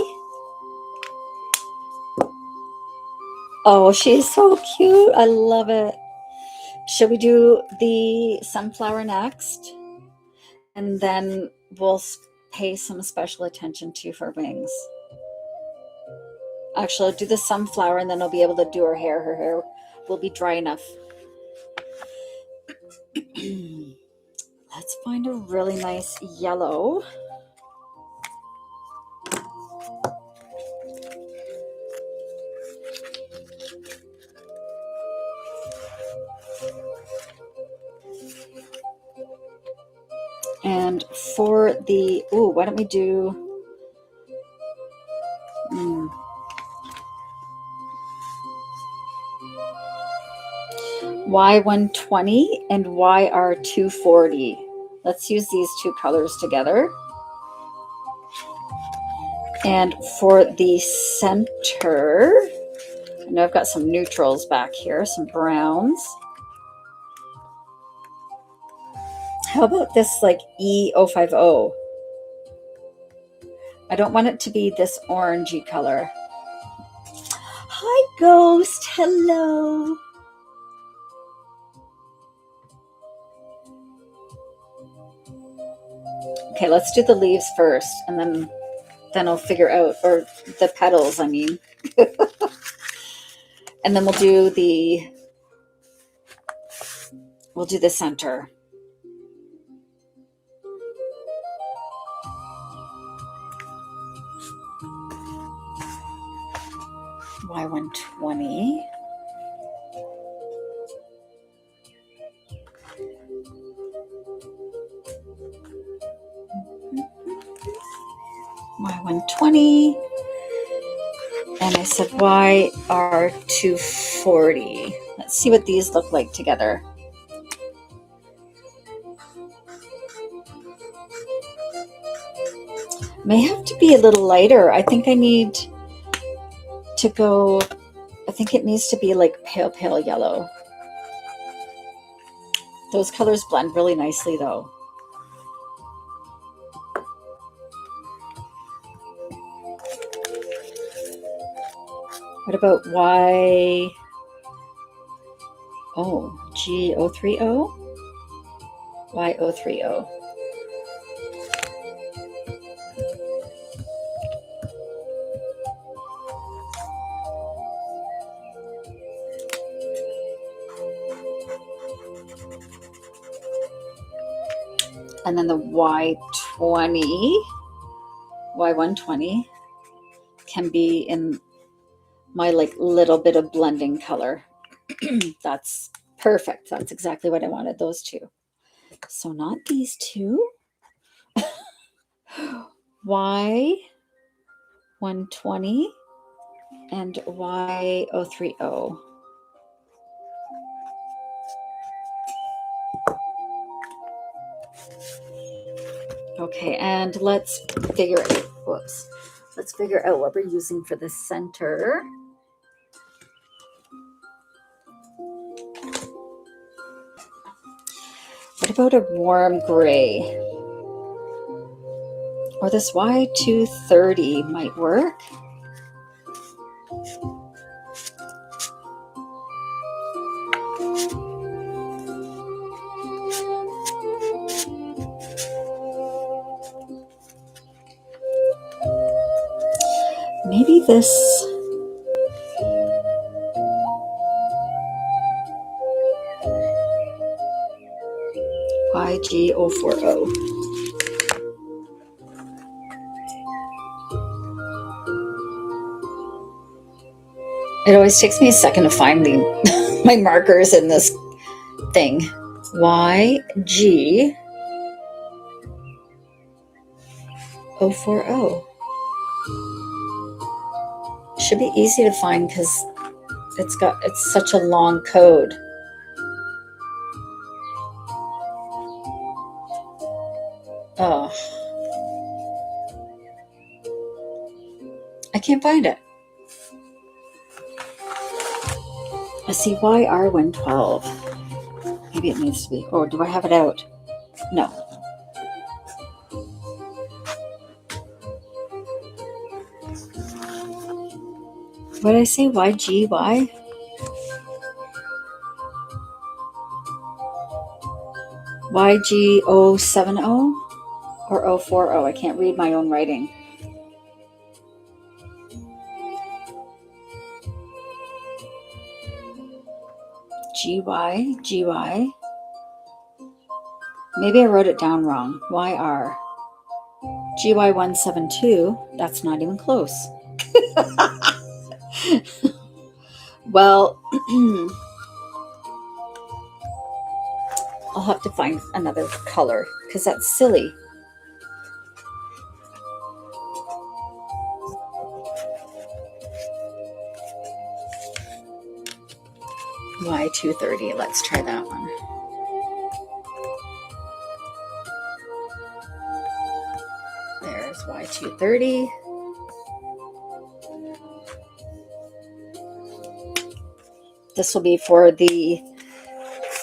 Oh, she's so cute. I love it. Should we do the sunflower next? And then we'll pay some special attention to her wings. Actually, I'll do the sunflower and then I'll be able to do her hair. Her hair will be dry enough. Let's find a really nice yellow. And for the, why don't we do, Y120 and YR240. Let's use these two colors together. And for the center, I know I've got some neutrals back here, some browns. How about this like E050? I don't want it to be this orangey color. Hi, Ghost. Hello. Okay, let's do the leaves first, and then I'll figure out, or the petals, I mean. And then we'll do the center. Y120. Y120. And I said YR240. Let's see what these look like together. May have to be a little lighter. I think I need to go, I think it needs to be like pale, pale yellow. Those colors blend really nicely though. What about G030? Y030. And then the Y120 can be in my like little bit of blending color. That's perfect. That's exactly what I wanted, those two. So not these two. Y120 and Y030. Okay, and let's figure out what we're using for the center. What about a warm gray? Or this Y230 might work. Maybe this YG040. It always takes me a second to find my markers in this thing. YG040. Should be easy to find because it's such a long code. Oh, I can't find it. I see YR112. Maybe it needs to be. Oh, do I have it out? No. What did I say? YGY? YG070 or 040? I can't read my own writing. GY. Maybe I wrote it down wrong. YR. GY172. That's not even close. Well, I'll have to find another color because that's silly. Y230. Let's try that one. There's Y230. This will be for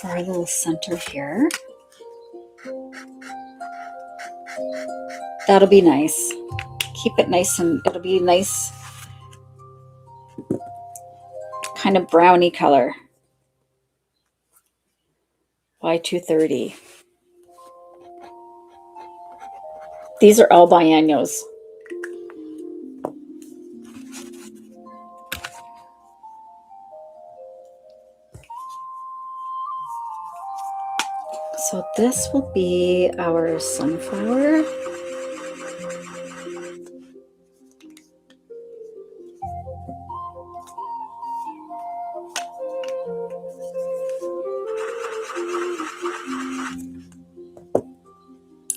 our little center here. That'll be nice. Keep it nice, and it'll be nice kind of browny color. Y230. These are all biennials. So this will be our sunflower.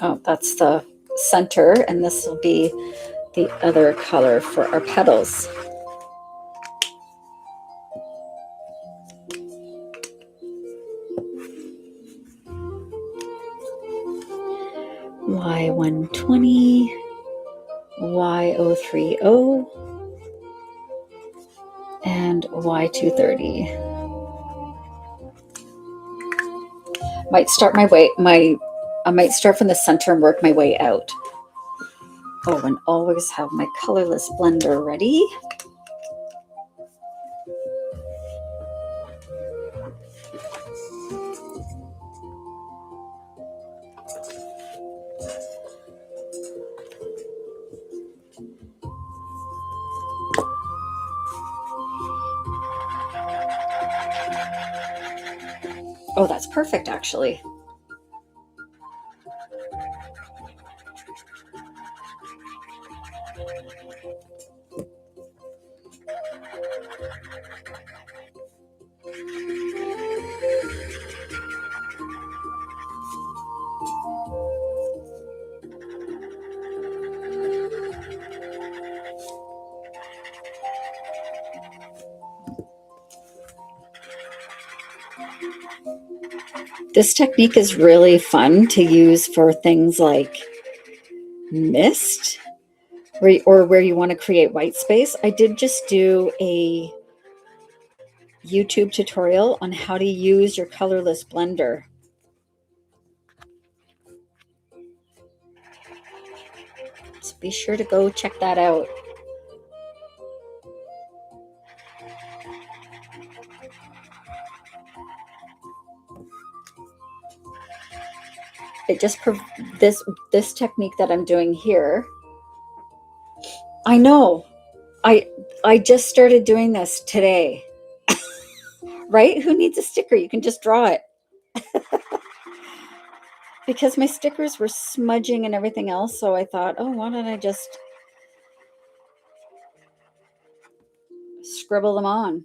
Oh, that's the center, and this will be the other color for our petals. Y120, Y030, and Y230. I might start from the center and work my way out. Oh, and always have my colorless blender ready. Oh, that's perfect, actually. This technique is really fun to use for things like mist or where you want to create white space. I did just do a YouTube tutorial on how to use your colorless blender. So be sure to go check that out. It just this technique that I'm doing here. I know. I just started doing this today. Right? Who needs a sticker? You can just draw it. Because my stickers were smudging and everything else, so I thought, oh, why don't I just scribble them on?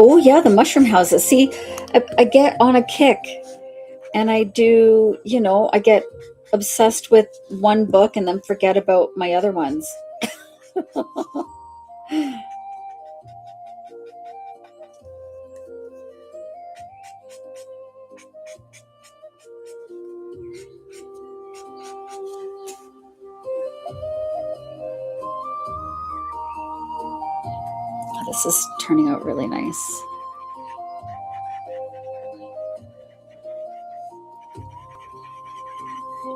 Oh yeah, the mushroom houses. See, I get on a kick and I do, I get obsessed with one book and then forget about my other ones. This is turning out really nice.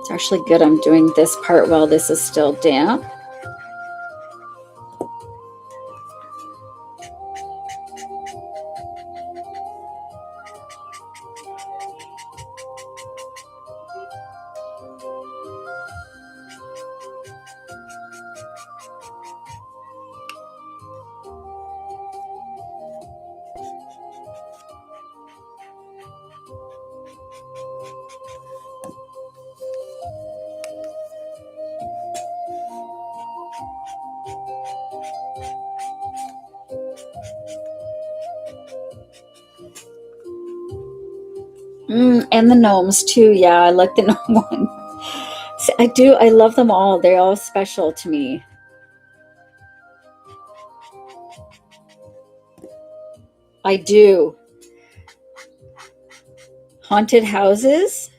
It's actually good I'm doing this part while this is still damp. And the gnomes too. Yeah, I like the gnome one. See, I do. I love them all. They're all special to me. I do. Haunted houses.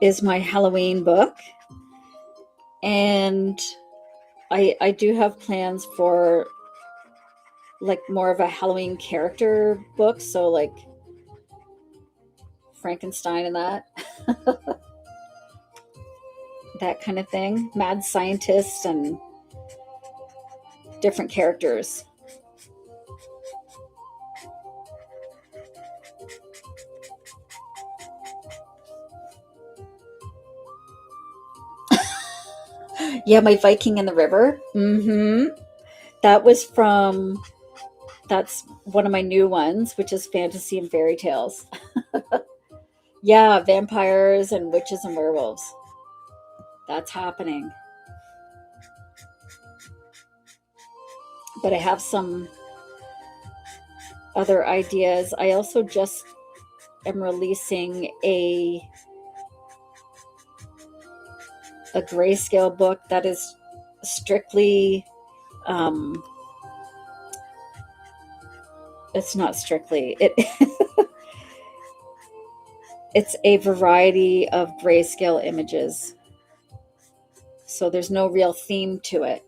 Is my Halloween book. And I do have plans for like more of a Halloween character book. So like Frankenstein and that. That kind of thing. Mad scientists and different characters. Yeah, my Viking in the River. That was that's one of my new ones, which is fantasy and fairy tales. Yeah, vampires and witches and werewolves. That's happening. But I have some other ideas. I also just am releasing a grayscale book that is strictly it's not strictly it's a variety of grayscale images, so there's no real theme to it.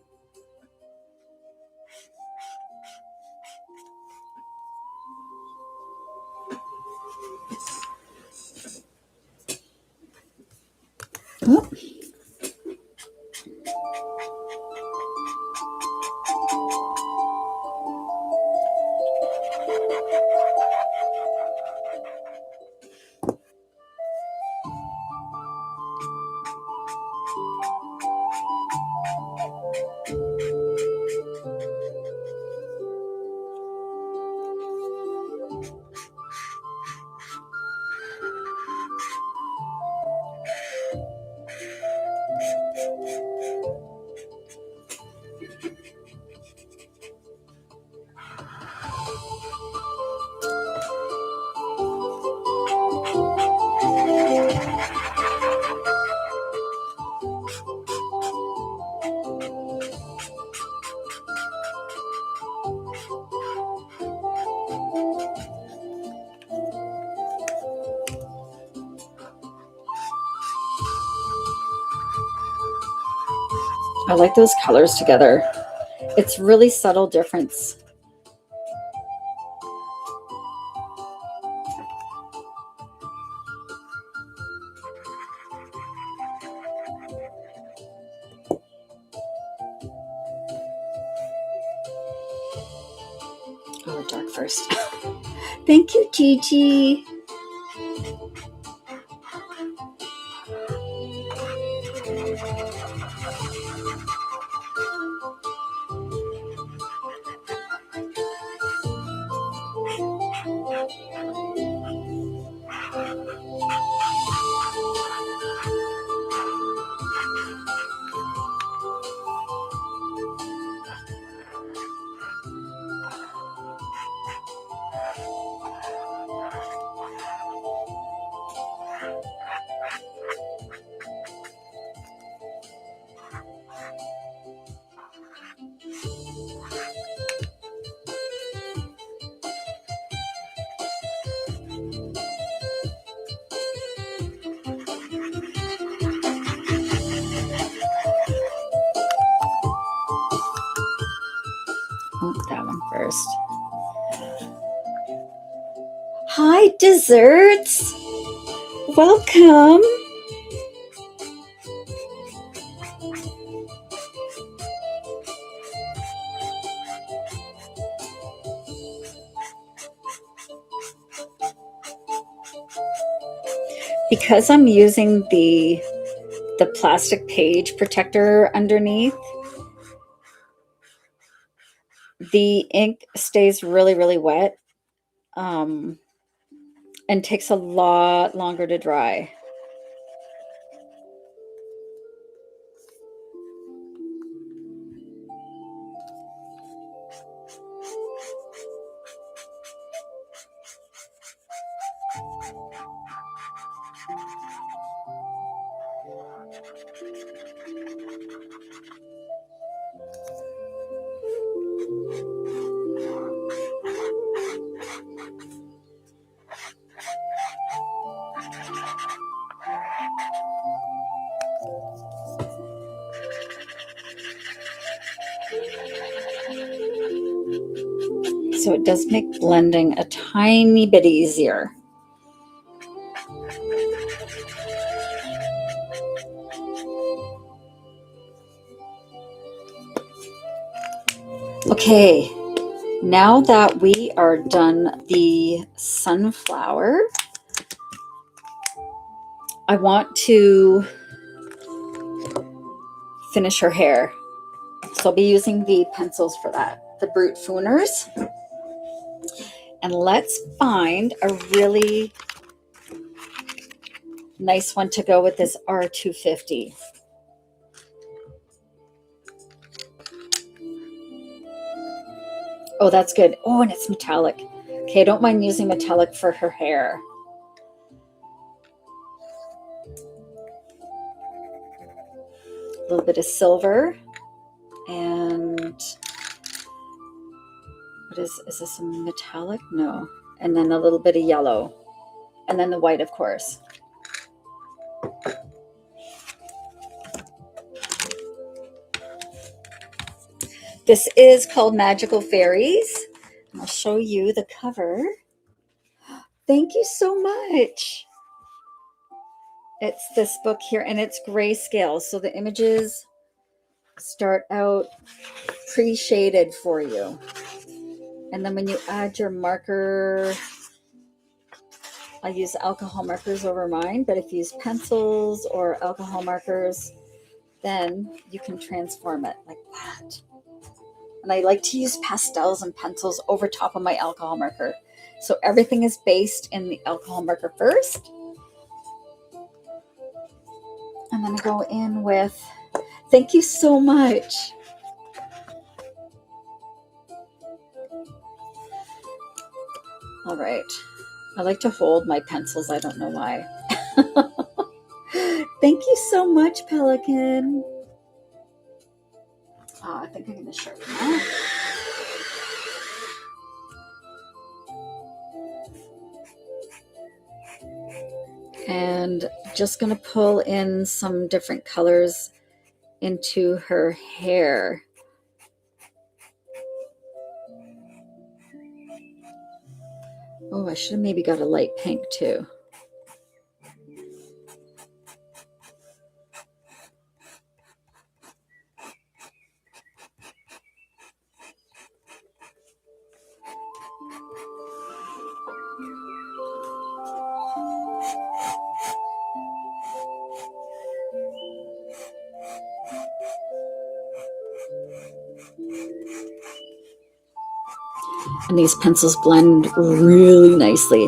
Oh. I like those colors together. It's really subtle difference. Oh, dark first. Thank you, Gigi. Desserts. Welcome. Because I'm using the plastic page protector underneath, the ink stays really, really wet, and takes a lot longer to dry. So it does make blending a tiny bit easier. Okay, now that we are done the sunflower, I want to finish her hair. So I'll be using the pencils for that, the Brute Fooners. And let's find a really nice one to go with this R250. Oh, that's good. Oh, and it's metallic. Okay, I don't mind using metallic for her hair. A little bit of silver. And what is this a metallic? No. And then a little bit of yellow. And then the white, of course. This is called Magical Fairies. I'll show you the cover. Thank you so much. It's this book here, and it's grayscale. So the images start out pre-shaded for you. And then when you add your marker, I use alcohol markers over mine, but if you use pencils or alcohol markers, then you can transform it like that. And I like to use pastels and pencils over top of my alcohol marker. So everything is based in the alcohol marker first. I'm going to go in with, thank you so much. All right. I like to hold my pencils. I don't know why. Thank you so much, Pelican. I think I'm going to sharpen that. And just going to pull in some different colors into her hair. Oh, I should have maybe got a light pink too. And these pencils blend really nicely.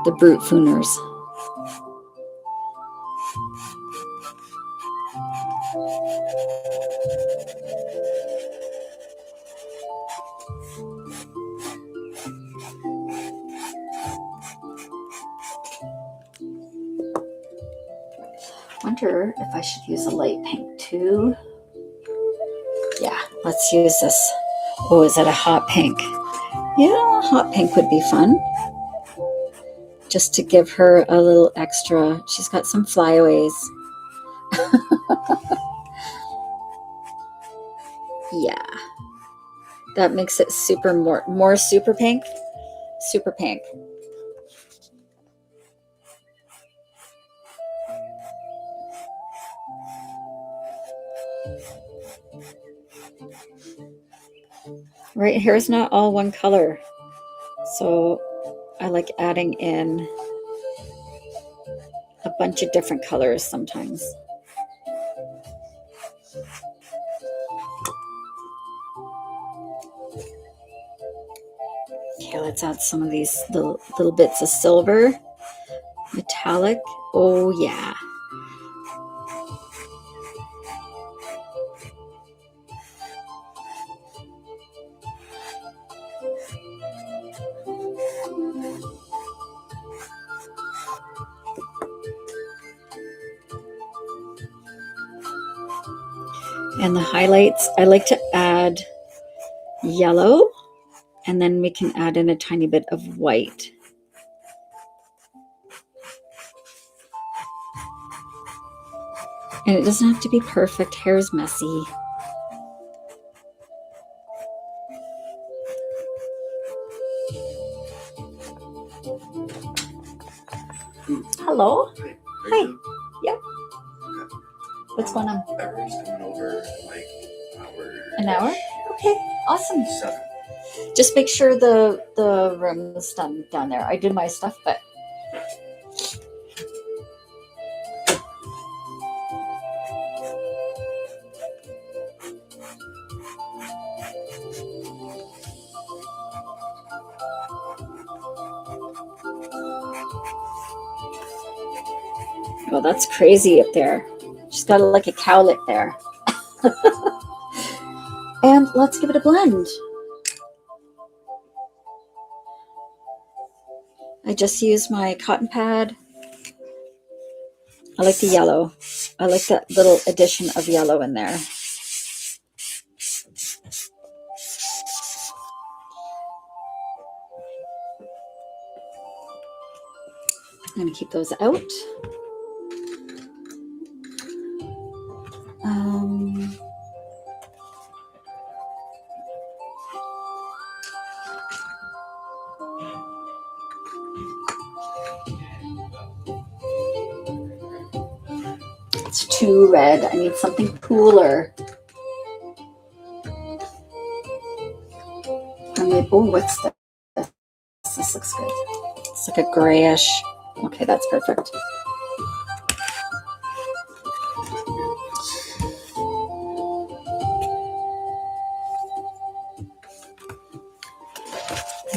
The Brute Fooners. Wonder if I should use a light pink too. Yeah, let's use this. Oh, is that a hot pink? Yeah, hot pink would be fun. Just to give her a little extra. She's got some flyaways. Yeah. That makes it more super pink. Super pink. Right here is not all one color. So I like adding in a bunch of different colors sometimes. Okay, let's add some of these little bits of silver. Metallic. Oh, yeah. And the highlights, I like to add yellow, and then we can add in a tiny bit of white. And it doesn't have to be perfect. Hair's messy. Hello. Hi. Yeah. Okay. What's going on? Everybody's coming over in like an hour. Okay. Awesome. 7. Just make sure the room is done down there. I did my stuff, but oh, that's crazy up there. She's got like a cowlick there. And let's give it a blend. I just used my cotton pad. I like the yellow. I like that little addition of yellow in there. I'm going to keep those out. It's too red. I need something cooler. Oh, what's this? This looks good. It's like a grayish. Okay, that's perfect.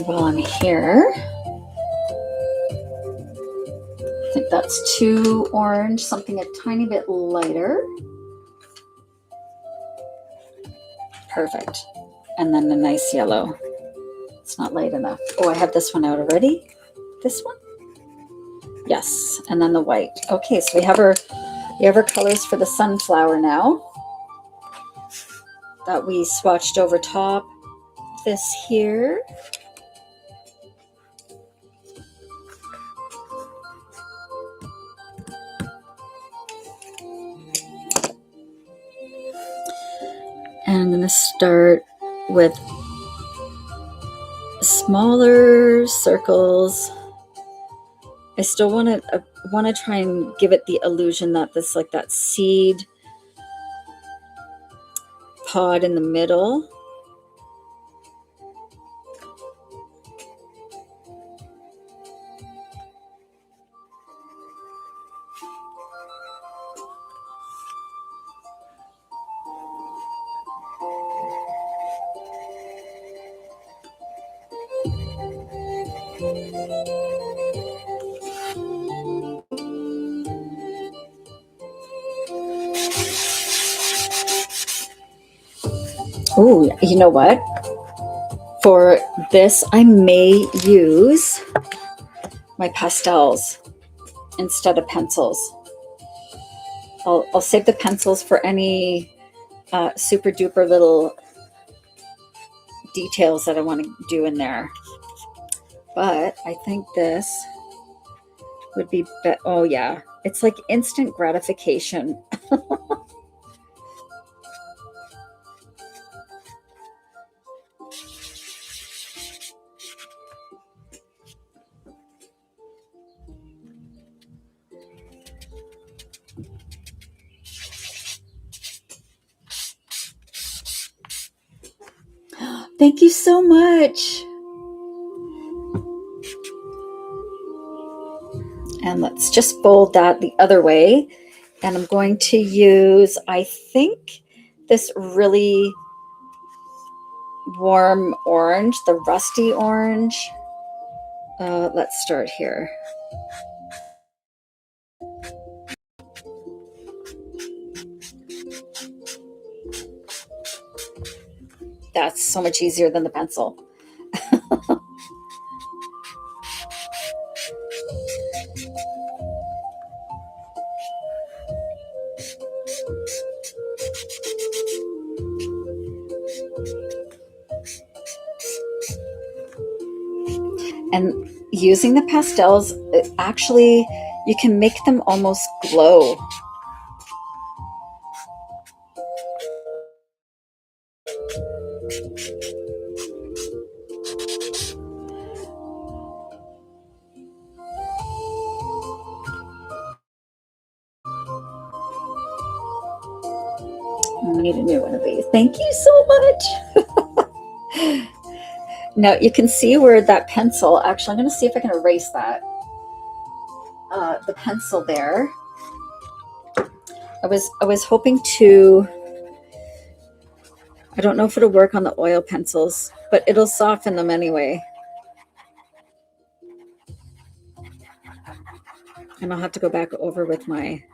While I'm here, I think that's too orange, something a tiny bit lighter. Perfect. And then a nice yellow. It's not light enough. Oh, I have this one out already. This one? Yes. And then the white. Okay, so we have our colors for the sunflower now that we swatched over top. This here. And I'm going to start with smaller circles. I still want to try and give it the illusion that this like that seed pod in the middle. Oh, you know what? For this, I may use my pastels instead of pencils. I'll save the pencils for any super duper little details that I want to do in there. But I think this would be oh yeah, it's like instant gratification. Thank you so much. And let's just fold that the other way. And I'm going to use, I think, this really warm orange, the rusty orange. Let's start here. That's so much easier than the pencil. And using the pastels, actually, you can make them almost glow. I need a new one of these. Thank you so much. Now you can see where that pencil, actually, I'm going to see if I can erase that. The pencil there. I was hoping to, I don't know if it'll work on the oil pencils, but it'll soften them anyway. And I'll have to go back over with my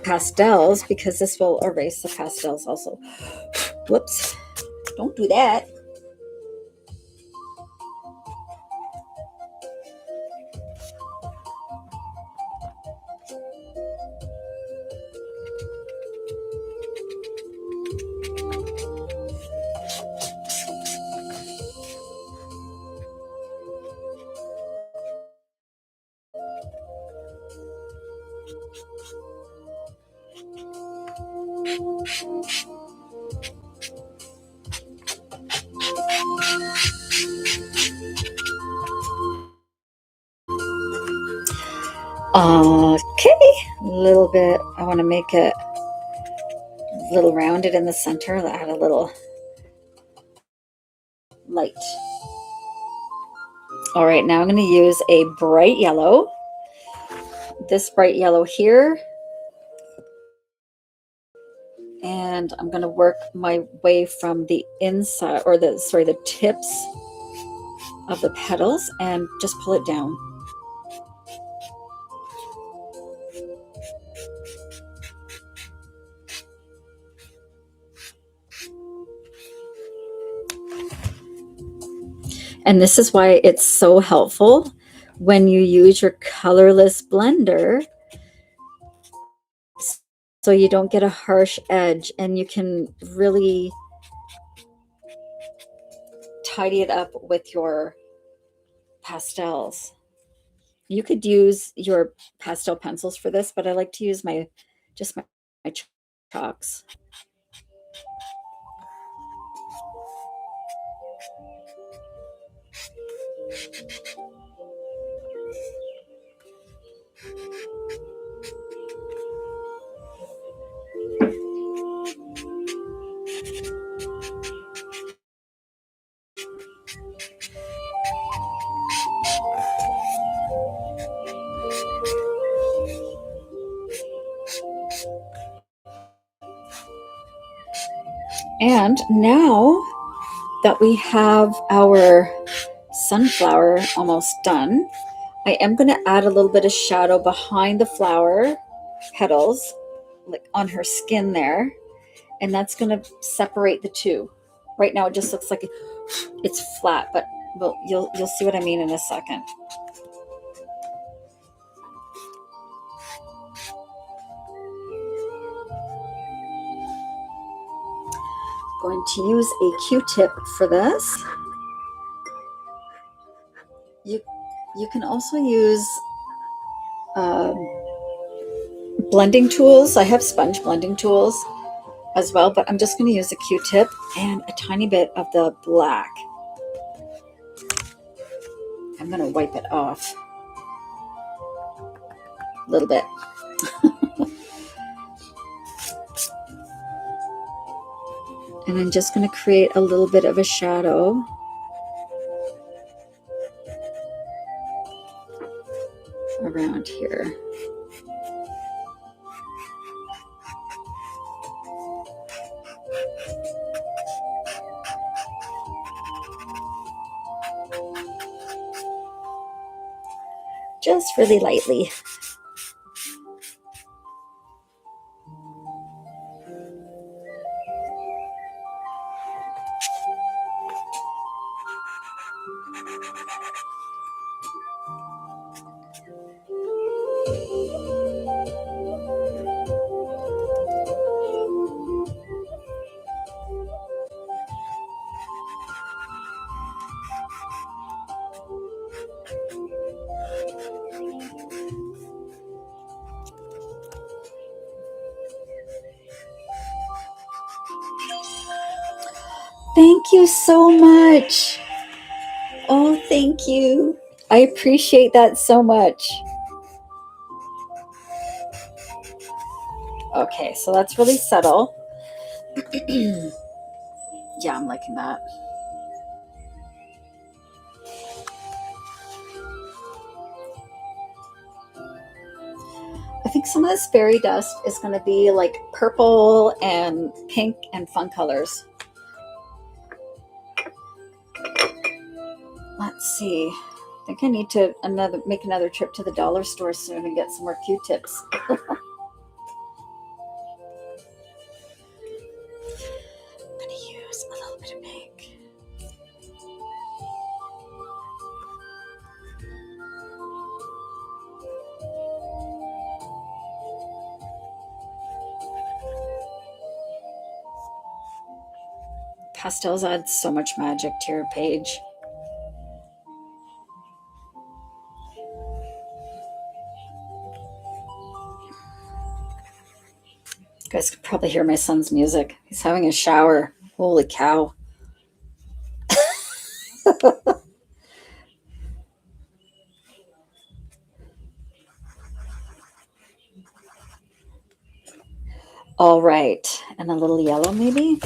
pastels because this will erase the pastels also. Whoops, don't do that. Okay, a little bit. I want to make it a little rounded in the center. Add a little light. All right, now I'm going to use a bright yellow. This bright yellow here. And I'm going to work my way from the inside, or the tips of the petals and just pull it down. And this is why it's so helpful when you use your colorless blender, so you don't get a harsh edge and you can really tidy it up with your pastels. You could use your pastel pencils for this, but I like to use my chalks. And now that we have our sunflower almost done, I am going to add a little bit of shadow behind the flower petals, like on her skin there. And that's going to separate the two. Right now it just looks like it's flat, but you'll see what I mean in a second. Going to use a Q-tip for this. You can also use blending tools. I have sponge blending tools as well, but I'm just going to use a Q-tip and a tiny bit of the black. I'm going to wipe it off a little bit. And I'm just going to create a little bit of a shadow. Around here. Just really lightly. Thank you so much. Oh, thank you. I appreciate that so much. Okay, so that's really subtle. Yeah, I'm liking that. I think some of this fairy dust is going to be like purple and pink and fun colors. Let's see. I think I need to make another trip to the dollar store soon and get some more Q-tips. I'm going to use a little bit of pink. Pastels add so much magic to your page. You guys could probably hear my son's music. He's having a shower. Holy cow. All right. And a little yellow maybe.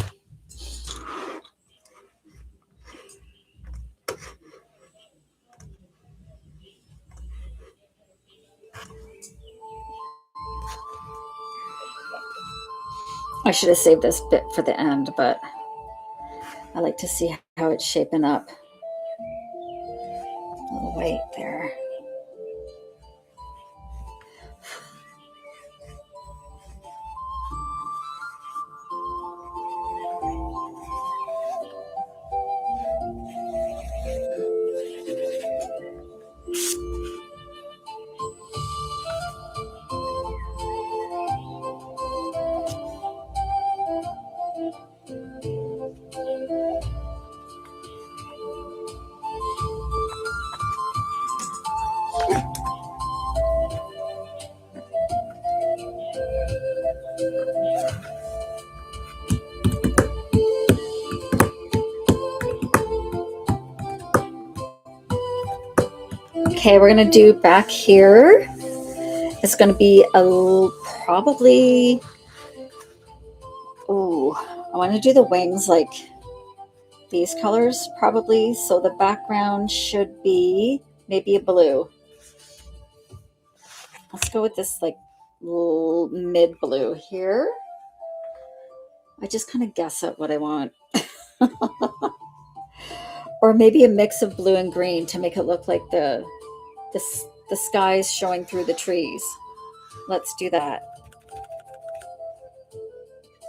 I should have saved this bit for the end, but I like to see how it's shaping up. A little white there. Okay, we're going to do back here. It's going to be probably, I want to do the wings like these colors probably. So the background should be maybe a blue. Let's go with this like little mid blue here. I just kind of guess at what I want. Or maybe a mix of blue and green to make it look like the sky's showing through the trees. Let's do that.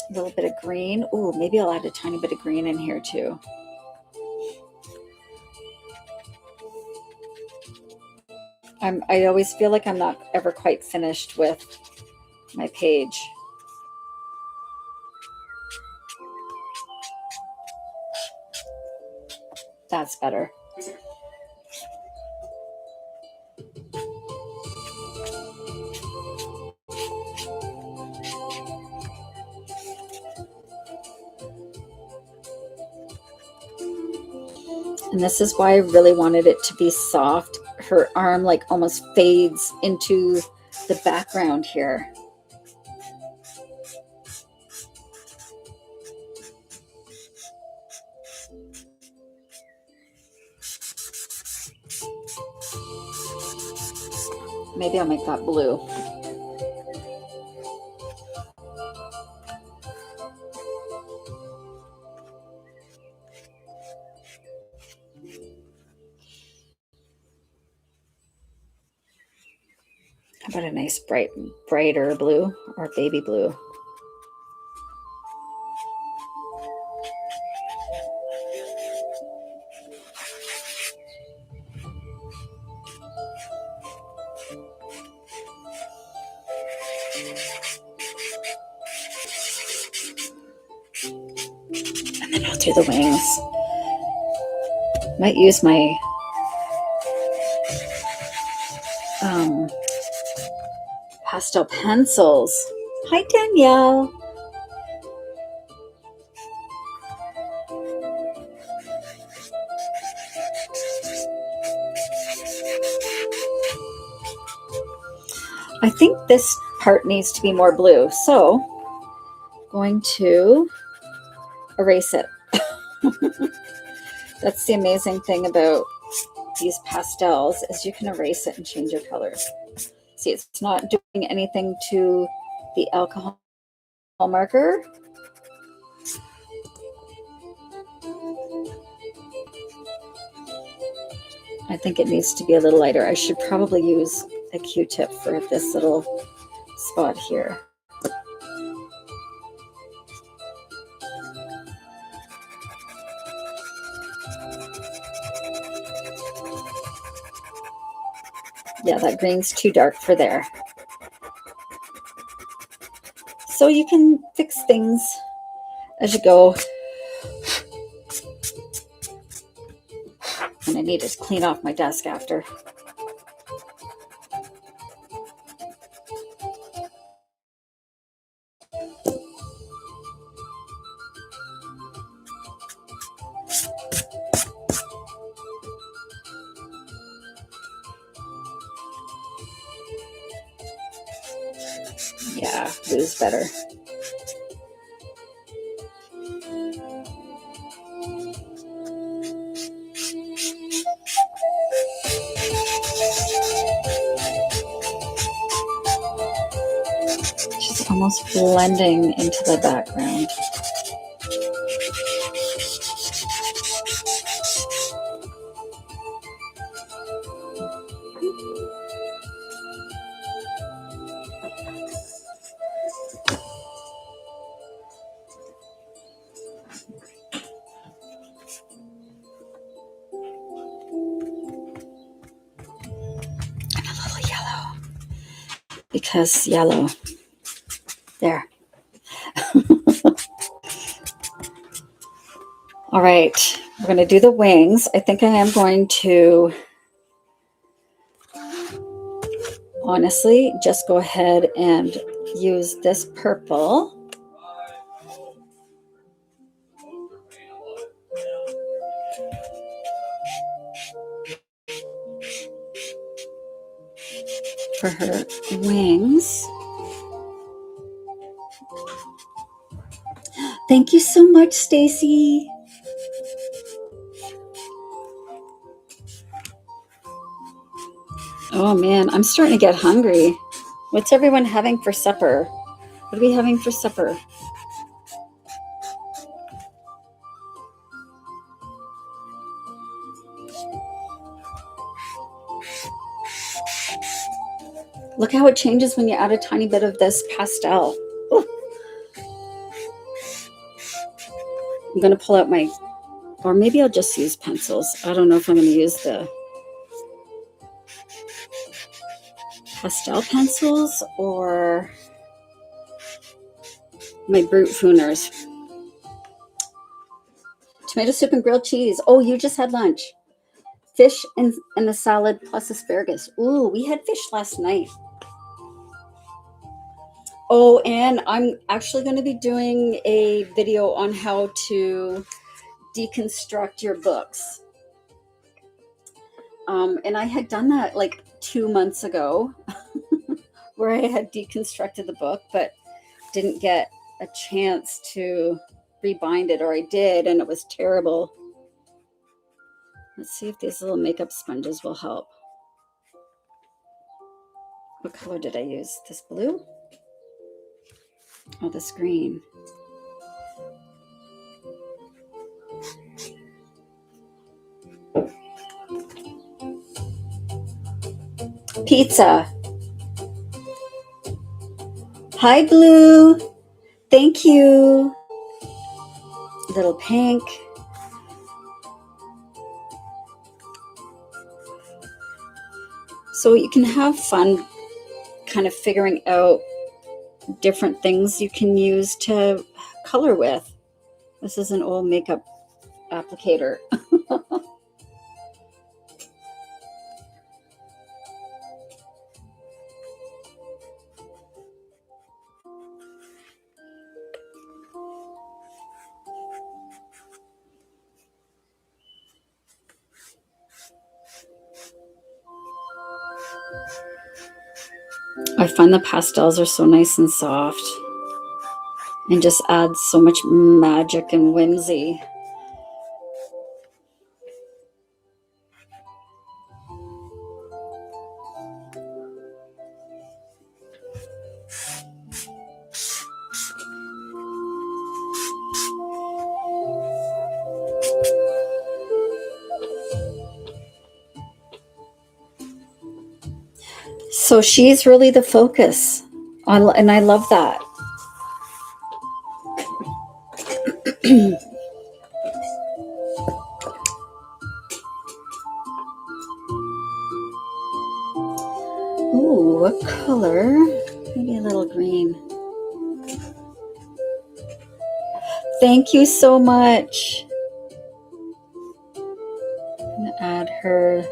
A little bit of green. Ooh, maybe I'll add a tiny bit of green in here too. I always feel like I'm not ever quite finished with my page. That's better. And this is why I really wanted it to be soft. Her arm like almost fades into the background here. Maybe I'll make that blue. How about a nice brighter blue or baby blue? And then I'll do the wings. Might use my pastel pencils. Hi, Danielle. I think this part needs to be more blue, so I'm going to erase it. That's the amazing thing about these pastels is you can erase it and change your colors. See, it's not doing anything to the alcohol marker. I think it needs to be a little lighter. I should probably use a Q-tip for this little spot here. Yeah, that green's too dark for there. So you can fix things as you go. And I need to clean off my desk after. Yeah, blue's better. She's almost blending into the background. Because yellow. There. All right, we're going to do the wings. I think I am going to, honestly, just go ahead and use this purple. For her wings. Thank you so much, Stacy. Oh man, I'm starting to get hungry. What's everyone having for supper? What are we having for supper? Look how it changes when you add a tiny bit of this pastel. Ooh. I'm going to pull out my, or maybe I'll just use pencils. I don't know if I'm going to use the pastel pencils or my Brute Fooners. Tomato soup and grilled cheese. Oh, you just had lunch. Fish and the salad plus asparagus. Ooh, we had fish last night. Oh, and I'm actually going to be doing a video on how to deconstruct your books. And I had done that like 2 months ago where I had deconstructed the book, but didn't get a chance to rebind it, or I did, and it was terrible. Let's see if these little makeup sponges will help. What color did I use? This blue? Oh, this green. Pizza. Hi, blue. Thank you. Little pink. So you can have fun kind of figuring out different things you can use to color with. This is an old makeup applicator. I find the pastels are so nice and soft and just adds so much magic and whimsy. So she's really the focus, and I love that. Ooh, what color? Maybe a little green. Thank you so much. I'm gonna add her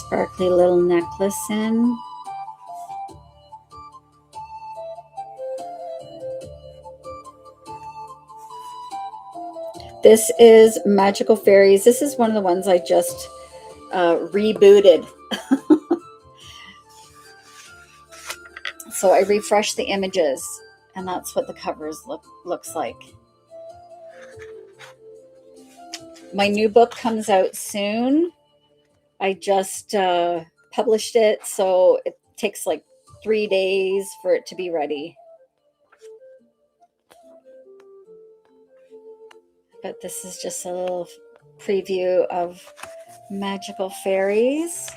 sparkly little necklace in. This is Magical Fairies. This is one of the ones I just rebooted. So I refreshed the images, and that's what the covers looks like. My new book comes out soon. I just published it, so it takes like 3 days for it to be ready. But this is just a little preview of Magical Fairies.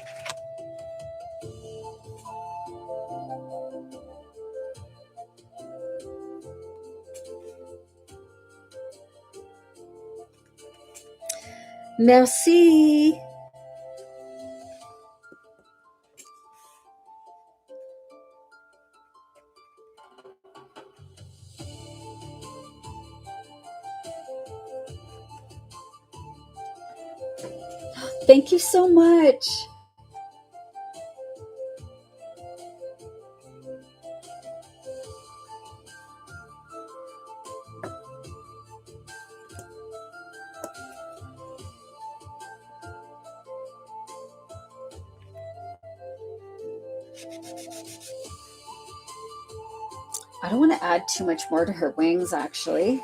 Merci. Thank you so much. I don't want to add too much more to her wings, actually.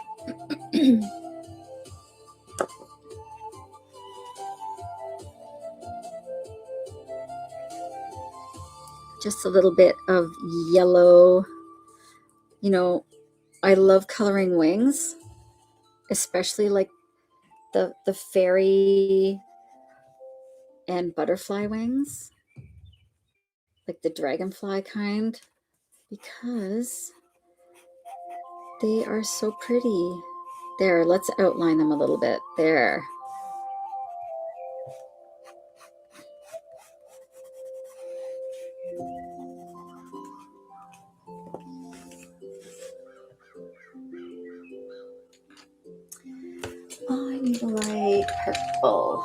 Just a little bit of yellow. You know, I love coloring wings, especially like the fairy and butterfly wings, like the dragonfly kind, because they are so pretty. There, let's outline them a little bit. There. Oh, I need a light purple.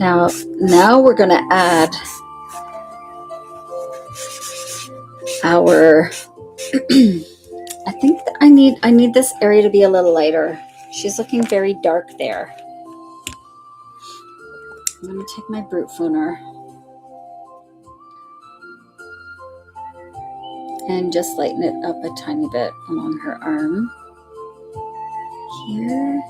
Now we're going to add our, I think I need this area to be a little lighter. She's looking very dark there. I'm going to take my brute fooner and just lighten it up a tiny bit along her arm here.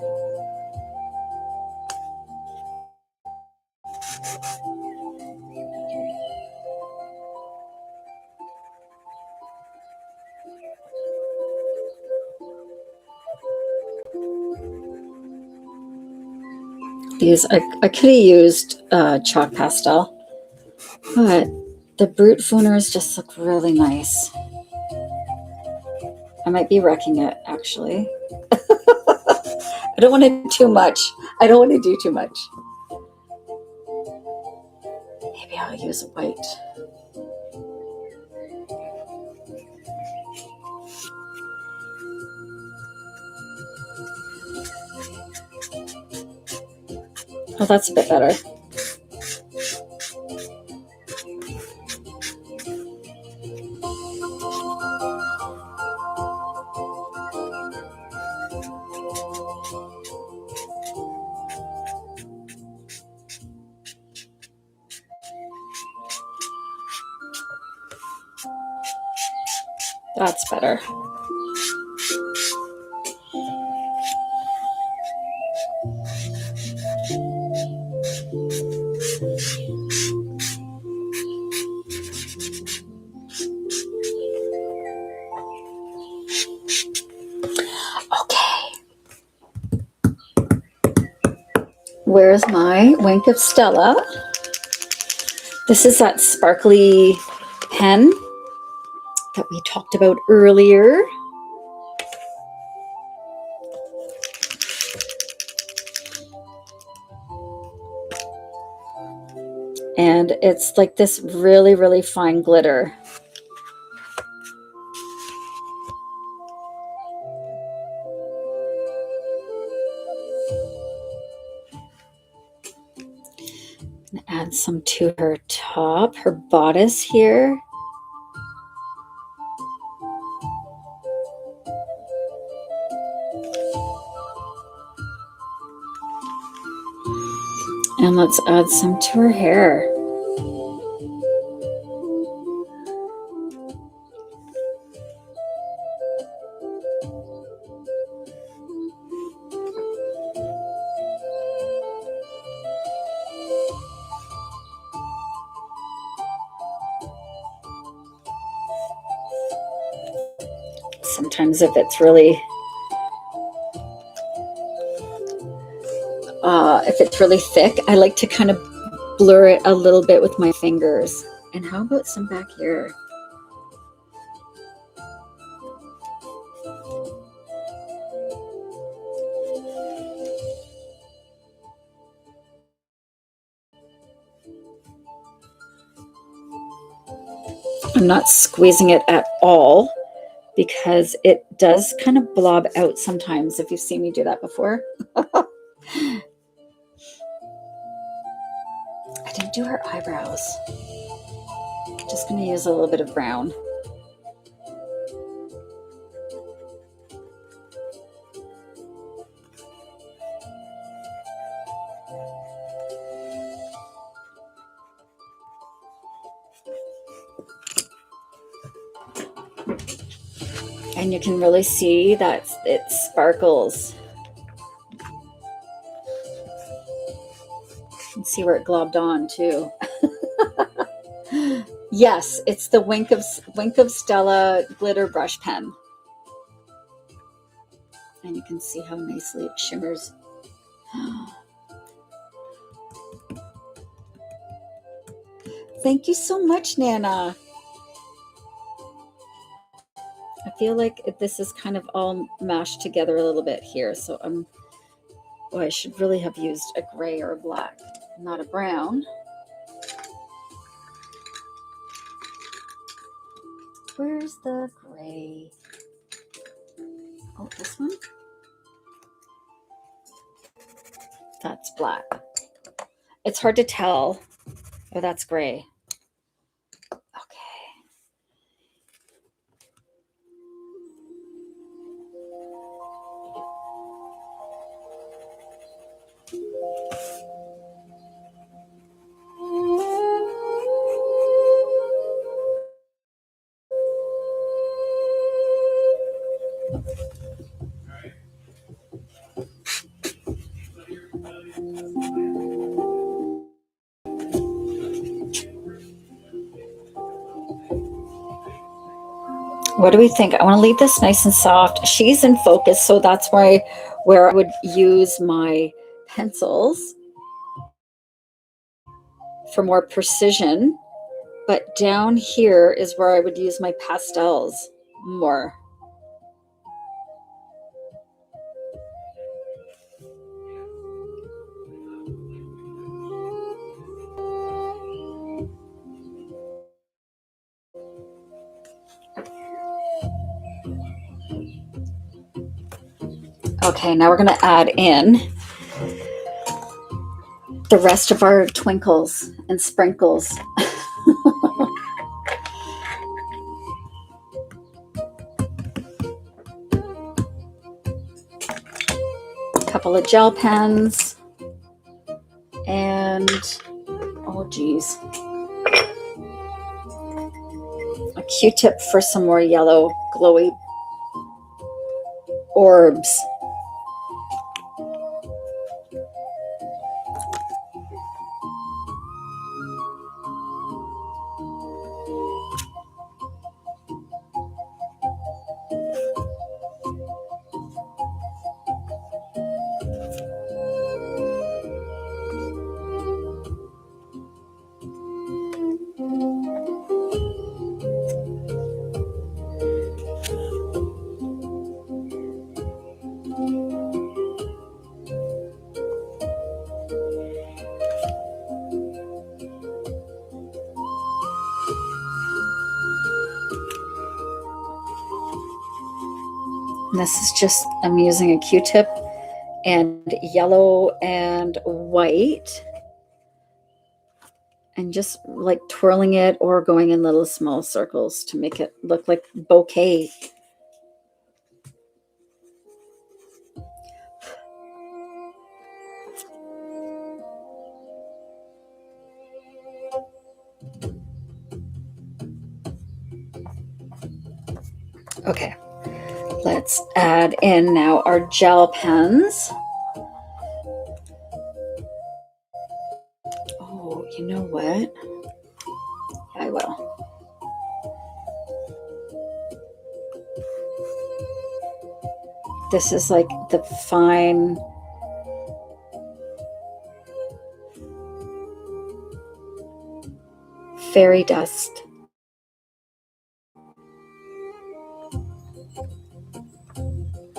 These, I could have used chalk pastel, but the brute fooners just look really nice. I might be wrecking it, actually. I don't want to do too much. I don't want to do too much. Maybe I'll use a white. Oh, that's a bit better. That's better. Okay. Where's my Wink of Stella? This is that sparkly pen that we talked about earlier. And it's like this really, really fine glitter. And add some to her top, her bodice here. And let's add some to her hair. Sometimes if it's really thick, I like to kind of blur it a little bit with my fingers. And how about some back here? I'm not squeezing it at all because it does kind of blob out sometimes, if you've seen me do that before. I didn't do her eyebrows. Just going to use a little bit of brown. And you can really see that it sparkles. You can see where it globbed on too. Yes, it's the Wink of Stella glitter brush pen. And you can see how nicely it shimmers. Thank you so much, Nana. I feel like this is kind of all mashed together a little bit here. So I should really have used a gray or a black, not a brown. Where's the gray? Oh, this one? That's black. It's hard to tell. Oh, that's gray. Okay. What do we think? I want to leave this nice and soft. She's in focus, so that's where I would use my pencils for more precision. But down here is where I would use my pastels more. Okay, now we're going to add in the rest of our twinkles and sprinkles. A couple of gel pens and, oh geez, a Q-tip for some more yellow glowy orbs. And this is just, I'm using a Q-tip and yellow and white and just like twirling it or going in little small circles to make it look like bouquet. Okay, let's add in now our gel pens. Oh, you know what? I will. This is like the fine fairy dust.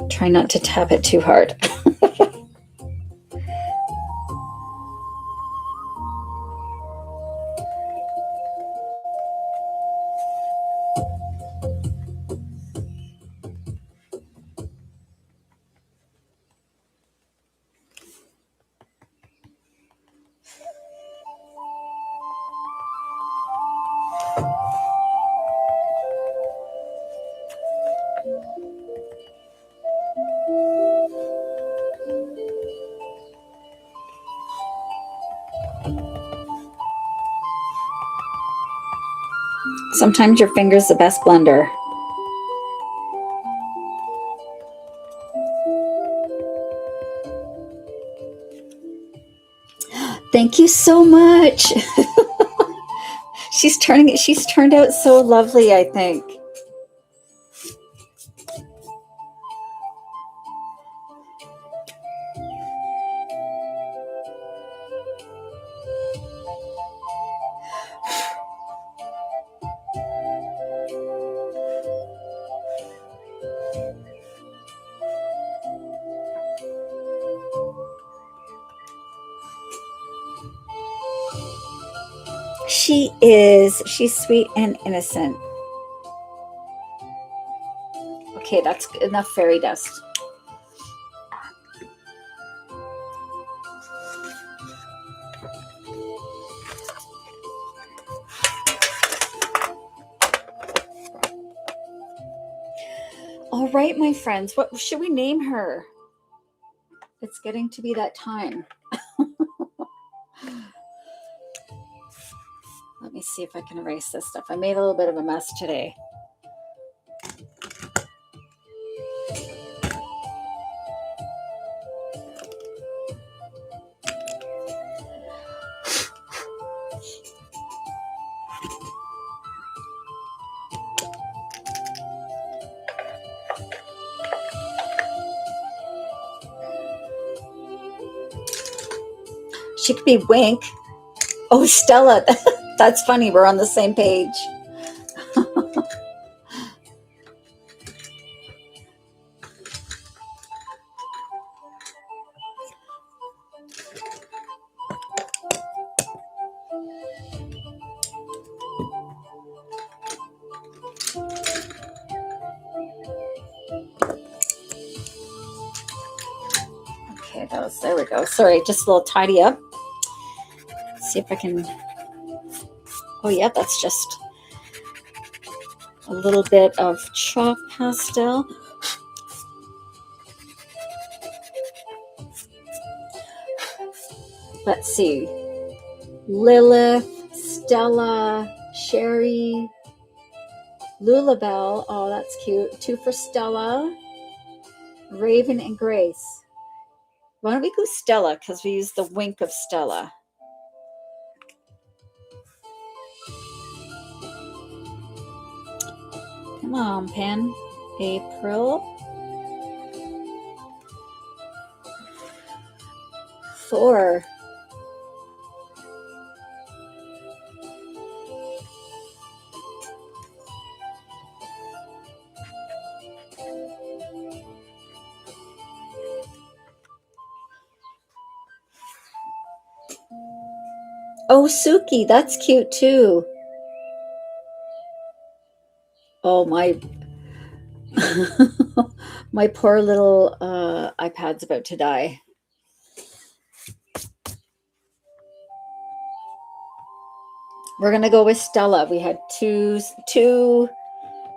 Try not to tap it too hard. Sometimes your finger's the best blender. Thank you so much. She's turned out so lovely, I think. She is. She's sweet and innocent. Okay, that's enough fairy dust. All right, my friends, what should we name her? It's getting to be that time. Let me see if I can erase this stuff. I made a little bit of a mess today. She could be Wink. Oh, Stella. That's funny. We're on the same page. Okay, there we go. Sorry, just a little tidy up. Let's see if I can. Oh, yeah, that's just a little bit of chalk pastel. Let's see. Lilith, Stella, Sherry, Lulabelle. Oh, that's cute. 2 for Stella. Raven and Grace. Why don't we go Stella? Because we use the Wink of Stella. Come on, pen. April. 4. Oh, Suki, that's cute too. Oh, my my poor little iPad's about to die. We're going to go with Stella. We had two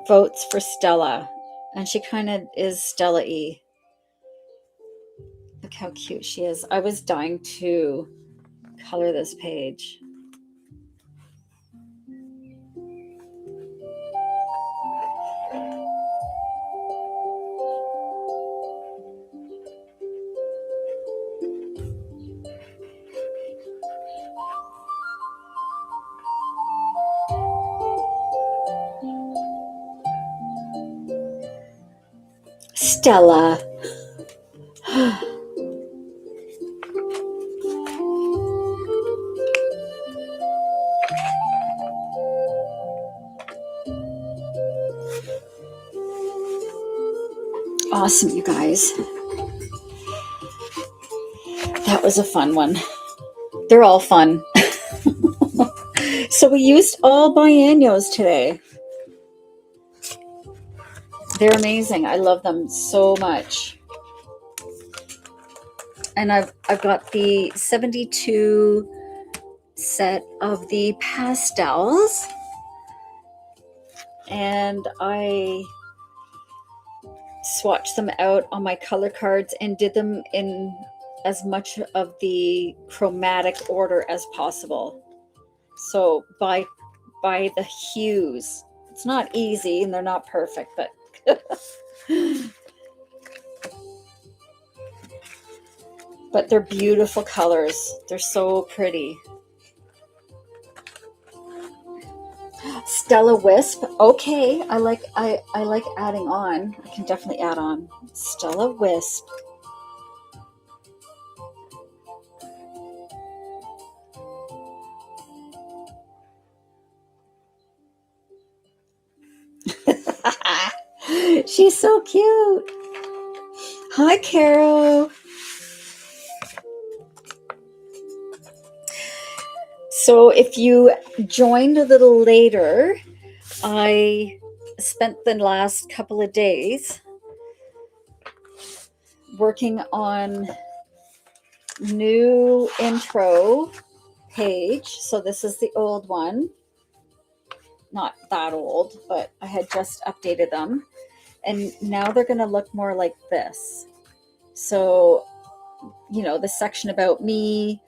votes for Stella, and she kind of is Stella-y. Look how cute she is. I was dying to color this page. Stella. Awesome, you guys. That was a fun one. They're all fun. So we used all biennials today. They're amazing. I love them so much. And I've got the 72 set of the pastels. And I swatched them out on my color cards and did them in as much of the chromatic order as possible. So by the hues. It's not easy and they're not perfect, but but they're beautiful colors. They're so pretty. Stella Wisp. Okay, I like adding on. I can definitely add on. Stella Wisp. She's so cute. Hi, Carol. So if you joined a little later, I spent the last couple of days working on new intro page. So this is the old one. Not that old, but I had just updated them. And now they're going to look more like this. So, you know, the section about me,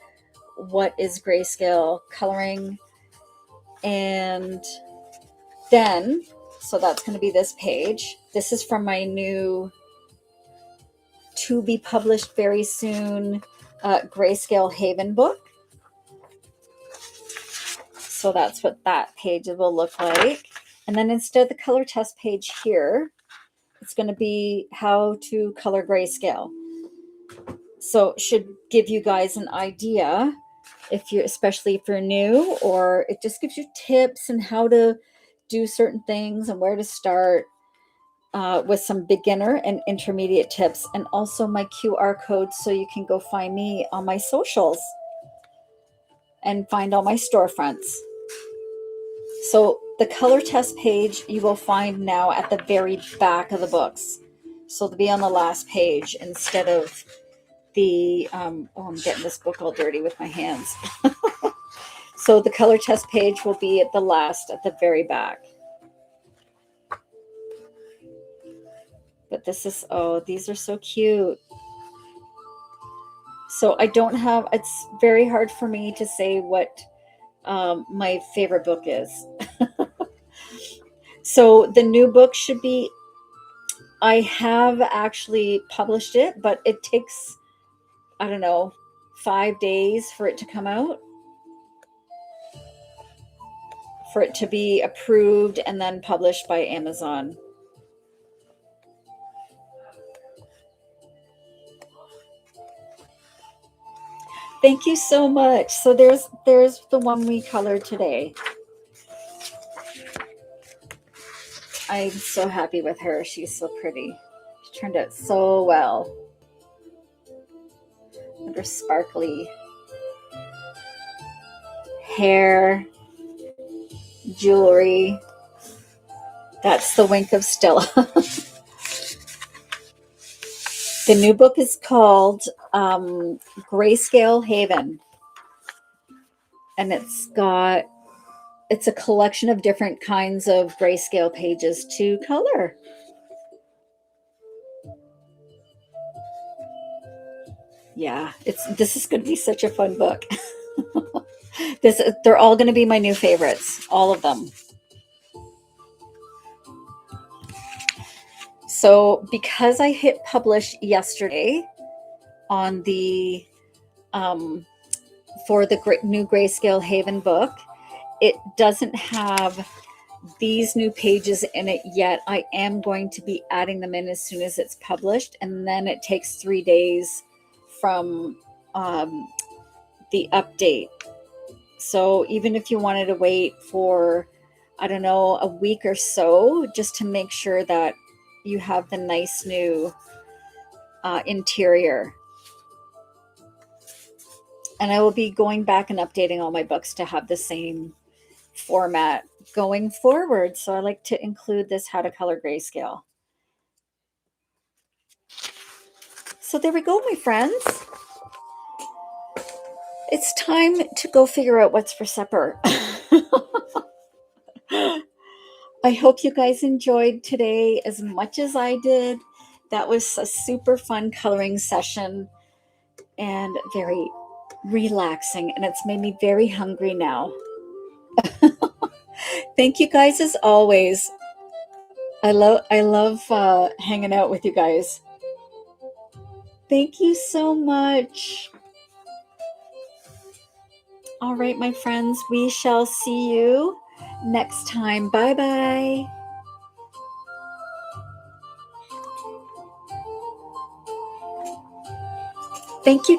what is grayscale coloring, and then, so that's going to be this page. This is from my new, to be published very soon, Grayscale Haven book. So that's what that page will look like. And then instead of the color test page here, it's going to be how to color grayscale. So it should give you guys an idea, if you're, especially if you're new, or it just gives you tips and how to do certain things and where to start, with some beginner and intermediate tips, and also my QR code so you can go find me on my socials and find all my storefronts. So the color test page you will find now at the very back of the books. So they'll be on the last page instead of the, oh, I'm getting this book all dirty with my hands. So the color test page will be at the last, at the very back. But this is, oh, these are so cute. So I don't have, it's very hard for me to say what my favorite book is. So the new book should be, I have actually published it, but it takes, I don't know, 5 days for it to come out, for it to be approved and then published by Amazon. Thank you so much. So there's the one we colored today. I'm so happy with her. She's so pretty. She turned out so well. Look at her sparkly hair, jewelry. That's the wink of Stella. The new book is called Grayscale Haven. And it's a collection of different kinds of grayscale pages to color. Yeah, this is going to be such a fun book. They're all going to be my new favorites, all of them. So because I hit publish yesterday on the for the new Grayscale Haven book, it doesn't have these new pages in it yet. I am going to be adding them in as soon as it's published, and then it takes 3 days from the update. So even if you wanted to wait for, I don't know, a week or so, just to make sure that you have the nice new interior. And I will be going back and updating all my books to have the same format going forward. So I like to include this how to color grayscale. So there we go, my friends. It's time to go figure out what's for supper. I hope you guys enjoyed today as much as I did. That was a super fun coloring session and very relaxing, and it's made me very hungry now. Thank you guys as always. I love hanging out with you guys. Thank you so much. All right, my friends, we shall see you next time. Bye-bye. Thank you.